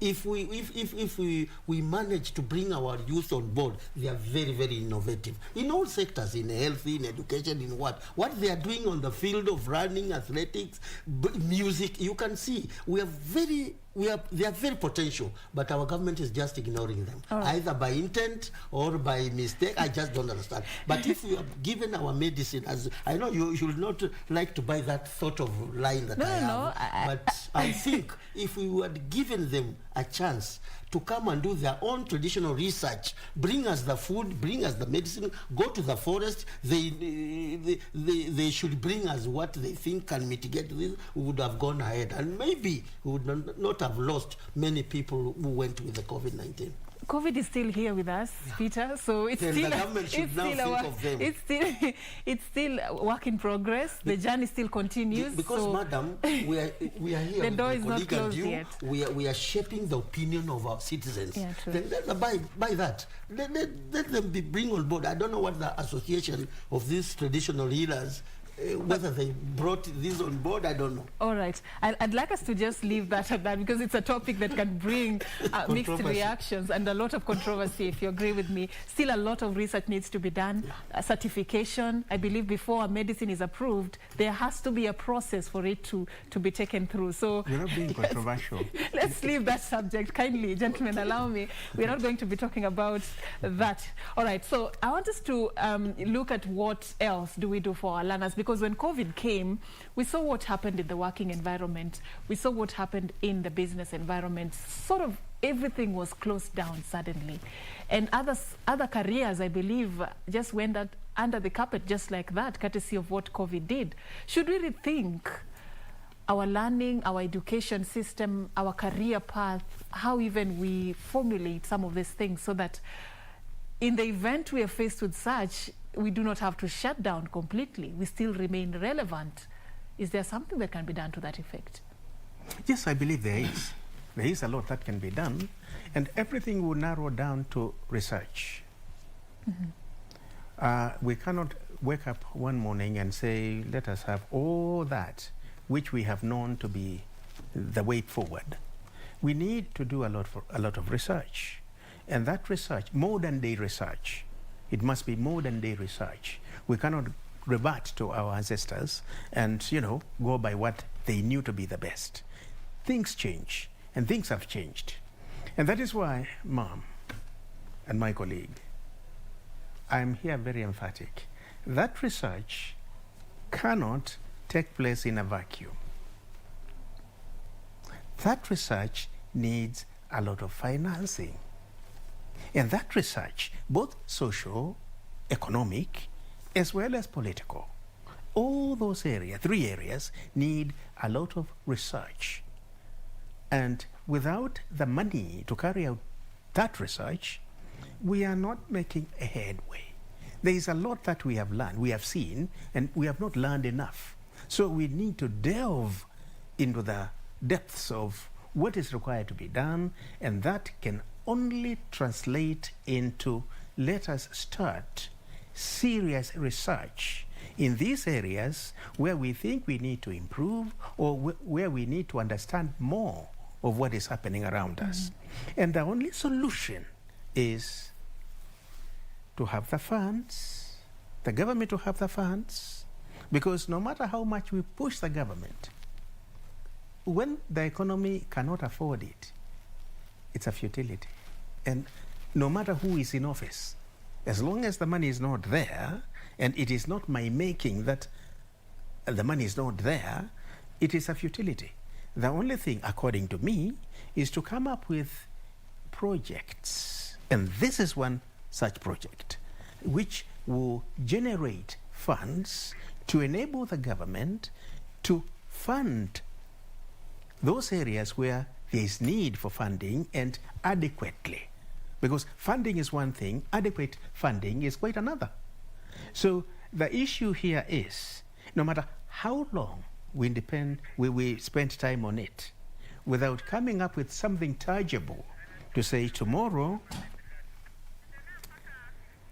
if we manage to bring our youth on board, they are very, very innovative in all sectors, in health, in education, in what they are doing on the field of running, athletics, music. You can see they are very potential, but our government is just ignoring them, either by intent or by mistake. I just don't understand. But if we have given our medicine, as I know you will not like to buy that sort of line that but I think if we had given them a chance to come and do their own traditional research, bring us the food, bring us the medicine, go to the forest, they should bring us what they think can mitigate this, we would have gone ahead. And maybe we would not have lost many people who went with the COVID-19. COVID is still here with us, Peter. So it's then still the government should now think of them. It's still a work in progress. The journey still continues. Because, madam, we are here. The door is not closed yet. We are shaping the opinion of our citizens. Yeah, true. Then by that, let them bring on board. I don't know what the association of these traditional healers, whether they brought this on board, I don't know. All right. I'd like us to just leave that at that, because it's a topic that can bring mixed reactions and a lot of controversy, if you agree with me. Still, a lot of research needs to be done. Certification, I believe before a medicine is approved, there has to be a process for it to be taken through. So you're not being controversial. Let's leave that subject. Kindly, gentlemen, allow me. We're not going to be talking about that. All right. So I want us to look at what else do we do for our learners, because when COVID came, we saw what happened in the working environment. We saw what happened in the business environment. Sort of everything was closed down suddenly. And other careers, I believe, just went under the carpet just like that, courtesy of what COVID did. Should we rethink our learning, our education system, our career path, how even we formulate some of these things, so that in the event we are faced with such, we do not have to shut down completely. We still remain relevant. Is there something that can be done to that effect? Yes, I believe there is. There is a lot that can be done, and everything will narrow down to research. We cannot wake up one morning and say, let us have all that which we have known to be the way forward. We need to do a lot of research, and that research, modern day research, it must be modern day research. We cannot revert to our ancestors and, go by what they knew to be the best. Things change, and things have changed. And that is why, Mom and my colleague, I'm here very emphatic. That research cannot take place in a vacuum. That research needs a lot of financing. And that research, both social, economic, as well as political, all those areas, 3 areas, need a lot of research. And without the money to carry out that research, we are not making a headway. There is a lot that we have learned, we have seen, and we have not learned enough. So we need to delve into the depths of what is required to be done, and that can only translate into, let us start serious research in these areas where we think we need to improve, or where we need to understand more of what is happening around us. And the only solution is to have the funds, the government to have the funds, because no matter how much we push the government, when the economy cannot afford it, it's a futility. And no matter who is in office, as long as the money is not there, and it is not my making that the money is not there, it is a futility. The only thing, according to me, is to come up with projects And this is one such project which will generate funds to enable the government to fund those areas where there is need for funding and adequately. Because funding is one thing, adequate funding is quite another. So the issue here is, no matter how long we spend time on it, without coming up with something tangible to say tomorrow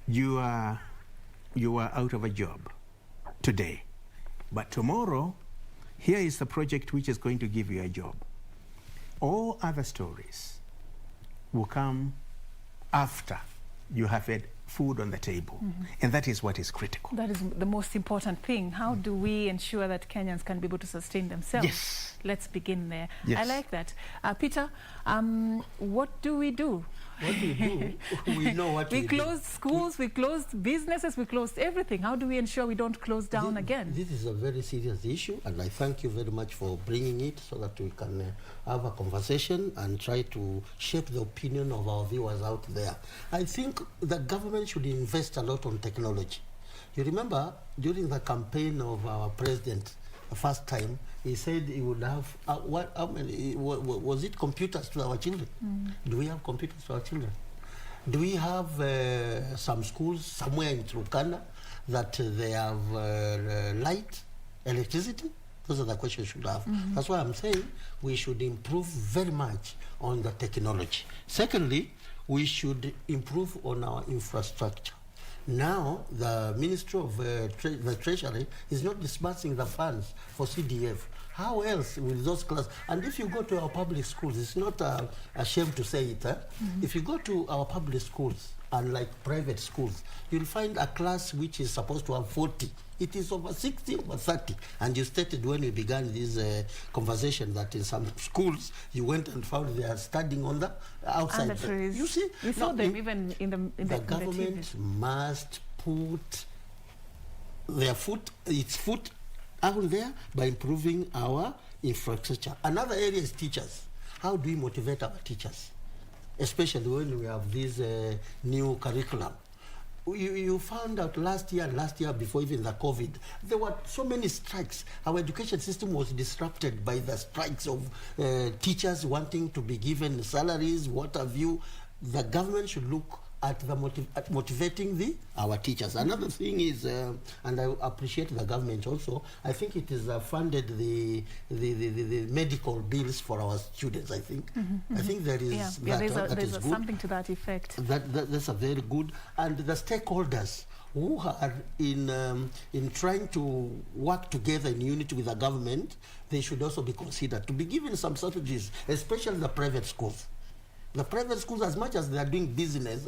you are out of a job today, but tomorrow here is the project which is going to give you a job. All other stories will come after you have had food on the table. And that is what is critical. That is the most important thing. How do we ensure that Kenyans can be able to sustain themselves? Yes. Let's begin there. Yes. I like that. Peter, what do we do? What do we do? We know what we do. We closed schools, we closed businesses, we closed everything. How do we ensure we don't close down again? This is a very serious issue, and I thank you very much for bringing it so that we can have a conversation and try to shape the opinion of our viewers out there. I think the government should invest a lot on technology. You remember during the campaign of our president, the first time, he said he would have, how many, was it computers to our children? Do we have computers to our children? Do we have some schools somewhere in Turkana that they have light, electricity? Those are the questions we should have. That's why I'm saying we should improve very much on the technology. Secondly, we should improve on our infrastructure. Now, the Ministry of the Treasury is not disbursing the funds for CDF. How else will those classes? And if you go to our public schools, it's not a shame to say it. If you go to our public schools, unlike private schools, you'll find a class which is supposed to have 40. It is over 60, over 30. And you stated when we began this conversation that in some schools, you went and found they are studying on the outside. And the trees. You see? We saw them even in the government must put its foot out there by improving our infrastructure. Another area is teachers. How do we motivate our teachers? Especially when we have this new curriculum. You found out last year before even the COVID, there were so many strikes. Our education system was disrupted by the strikes of teachers wanting to be given salaries, what have you. The government should look at motivating our teachers. Another thing is, and I appreciate the government also, I think it is funded the medical bills for our students, I think. I think there is there's something to that effect. That's a very good. And the stakeholders who are in trying to work together in unity with the government, they should also be considered to be given some subsidies, especially the private schools. The private schools, as much as they are doing business,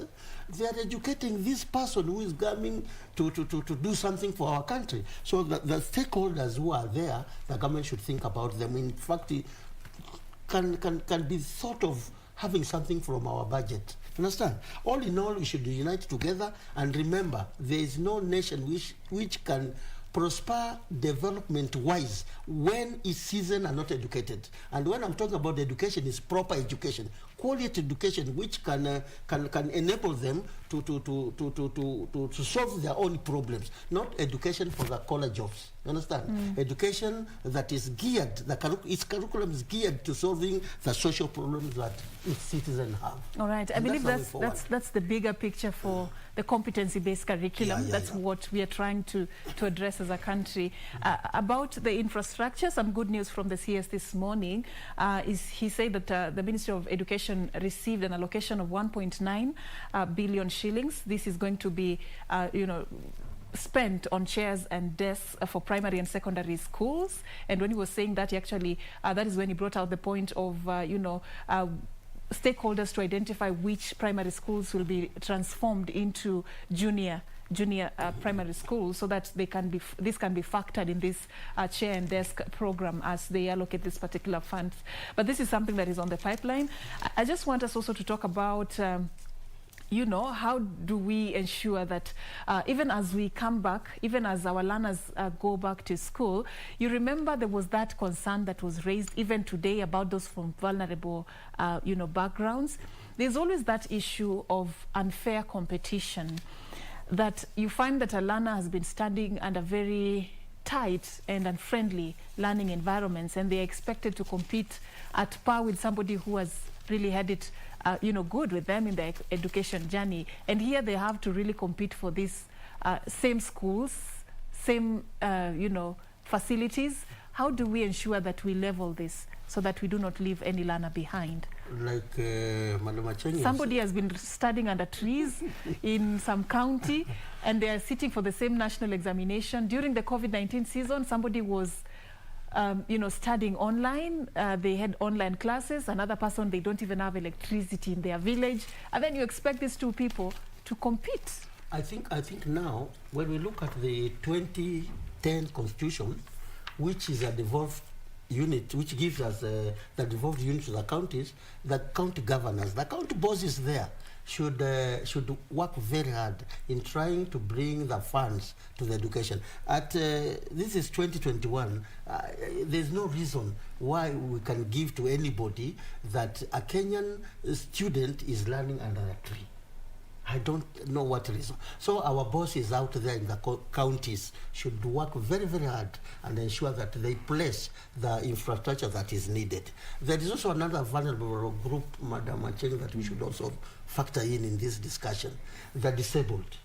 they are educating this person who is coming to do something for our country. So the stakeholders who are there, the government should think about them. In fact, it can be thought of having something from our budget. Understand? All in all, we should unite together and remember, there is no nation which can prosper development-wise when its citizens are not educated. And when I'm talking about education, it's proper education, quality education, which can enable them to solve their own problems, not education for the collar jobs. You understand? Education that is geared, its curriculum is geared to solving the social problems that its citizens have. All right. I believe that's the bigger picture for the competency-based curriculum. That's what we are trying to address as a country. About the infrastructure, some good news from the CS this morning is he said that the Ministry of Education received an allocation of 1.9 billion shillings. This is going to be, spent on chairs and desks for primary and secondary schools. And when he was saying that, he actually, that is when he brought out the point of, stakeholders to identify which primary schools will be transformed into junior primary schools, so that this can be factored in this chair and desk program as they allocate this particular funds. But this is something that is on the pipeline. I just want us also to talk about you know, how do we ensure that even as we come back, even as our learners go back to school, you remember there was that concern that was raised even today about those from vulnerable, you know, backgrounds. There's always that issue of unfair competition, that you find that a learner has been studying under very tight and unfriendly learning environments, and they're expected to compete at par with somebody who has really had it you know, good with them in their education journey. And here they have to really compete for these same schools, same, you know, facilities. How do we ensure that we level this so that we do not leave any learner behind? Like Madam Achieng, somebody has been studying under trees in some county, and they are sitting for the same national examination. During the COVID-19 season, somebody was you know, studying online. They had online classes. Another person, they don't even have electricity in their village. And then you expect these two people to compete. I think now, when we look at the 2010 Constitution, which is a devolved unit, which gives us the devolved unit to the counties, the county governors, the county bosses there should work very hard in trying to bring the funds to the education. This is 2021. There's no reason why we can give to anybody that a Kenyan student is learning under a tree. I don't know what reason. So our bosses out there in the counties should work very, very hard and ensure that they place the infrastructure that is needed. There is also another vulnerable group, Madam Achieng, that we should also factor in this discussion: the disabled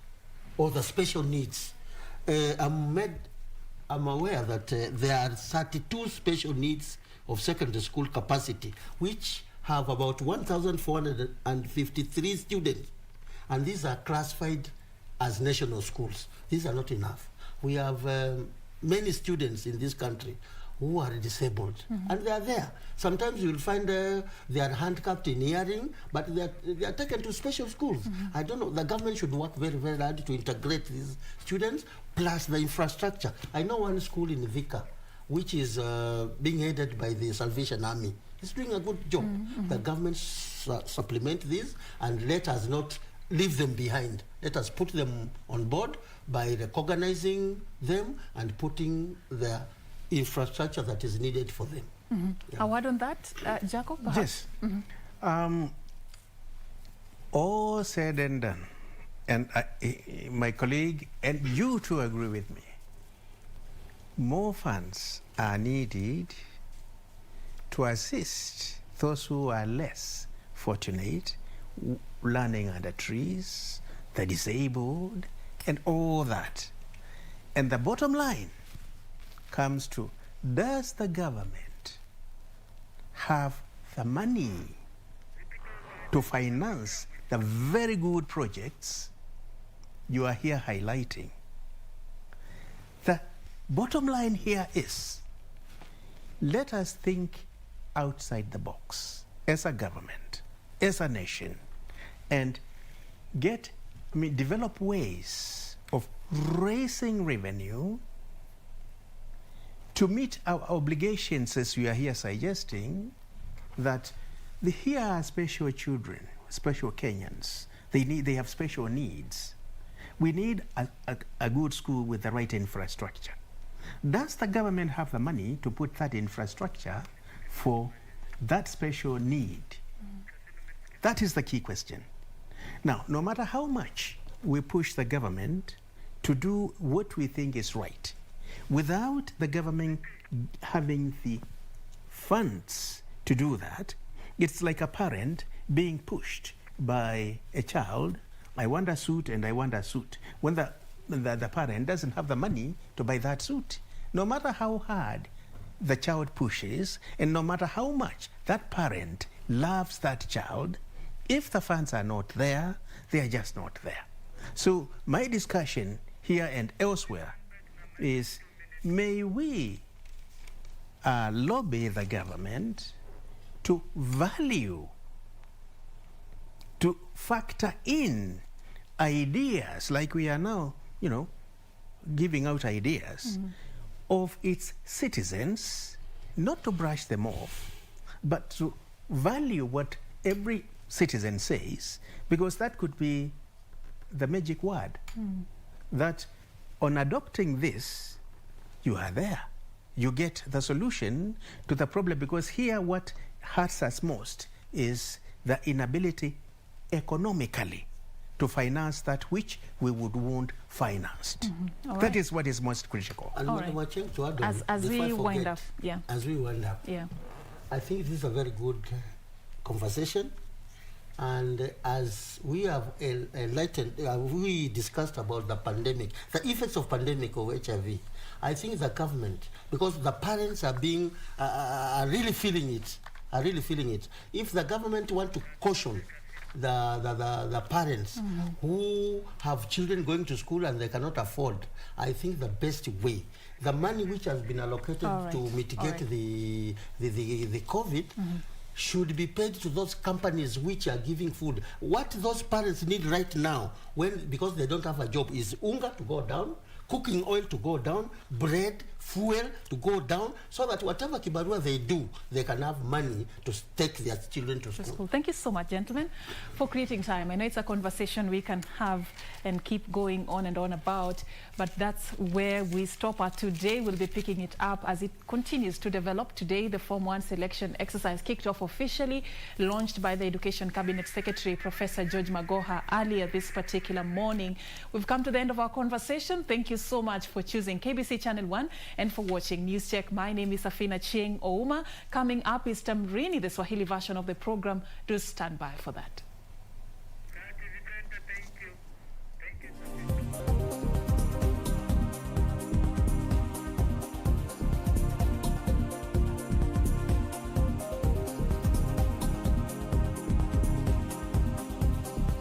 or the special needs. I'm aware that there are 32 special needs of secondary school capacity, which have about 1,453 students. And these are classified as national schools. These are not enough. We have many students in this country who are disabled, and they are there. Sometimes you will find they are handicapped in hearing, but they are taken to special schools. I don't know. The government should work very, very hard to integrate these students, plus the infrastructure. I know one school in Vika, which is being headed by the Salvation Army. It's doing a good job. The government supplement this, and let us not leave them behind. Let us put them on board by recognizing them and putting the infrastructure that is needed for them. A word on that, Jacob, perhaps? Yes. All said and done, and my colleague and you too agree with me, more funds are needed to assist those who are less fortunate, learning under trees, the disabled, and all that. And the bottom line comes to, does the government have the money to finance the very good projects you are here highlighting? The bottom line here is, let us think outside the box as a government, as a nation, and develop ways of raising revenue to meet our obligations, as we are here suggesting, that here are special children, special Kenyans. They have special needs. We need a good school with the right infrastructure. Does the government have the money to put that infrastructure for that special need? That is the key question. Now, no matter how much we push the government to do what we think is right, without the government having the funds to do that, it's like a parent being pushed by a child, I want a suit and I want a suit, when the parent doesn't have the money to buy that suit. No matter how hard the child pushes, and no matter how much that parent loves that child, if the funds are not there, they are just not there. So my discussion here and elsewhere is, may we lobby the government to value, to factor in ideas, like we are now, giving out ideas of its citizens, not to brush them off, but to value what every citizen says, because that could be the magic word. That on adopting this, you are there. You get the solution to the problem, because here what hurts us most is the inability economically to finance that which we would want financed. That is what is most critical. And Achieng, to add on, as we wind up, as we wind up, I think this is a very good conversation. And as we have enlightened, we discussed about the pandemic, the effects of pandemic of HIV. I think the government, because the parents are being, are really feeling it, If the government want to caution the parents who have children going to school and they cannot afford, I think the best way, the money which has been allocated to mitigate the COVID, should be paid to those companies which are giving food. What those parents need right now, because they don't have a job, is unga to go down, cooking oil to go down, bread, fuel to go down, so that whatever kibarua they do, they can have money to take their children to school. Thank you so much, gentlemen, for creating time. I know it's a conversation we can have and keep going on and on about, but that's where we stop at today. We'll be picking it up as it continues to develop. Today, the Form 1 selection exercise kicked off officially, launched by the Education Cabinet Secretary, Professor George Magoha, earlier this particular morning. We've come to the end of our conversation. Thank you so much for choosing KBC Channel 1 and for watching News Check. My name is Serfine Achieng Ouma. Coming up is Tamrini, the Swahili version of the program. Do stand by for that.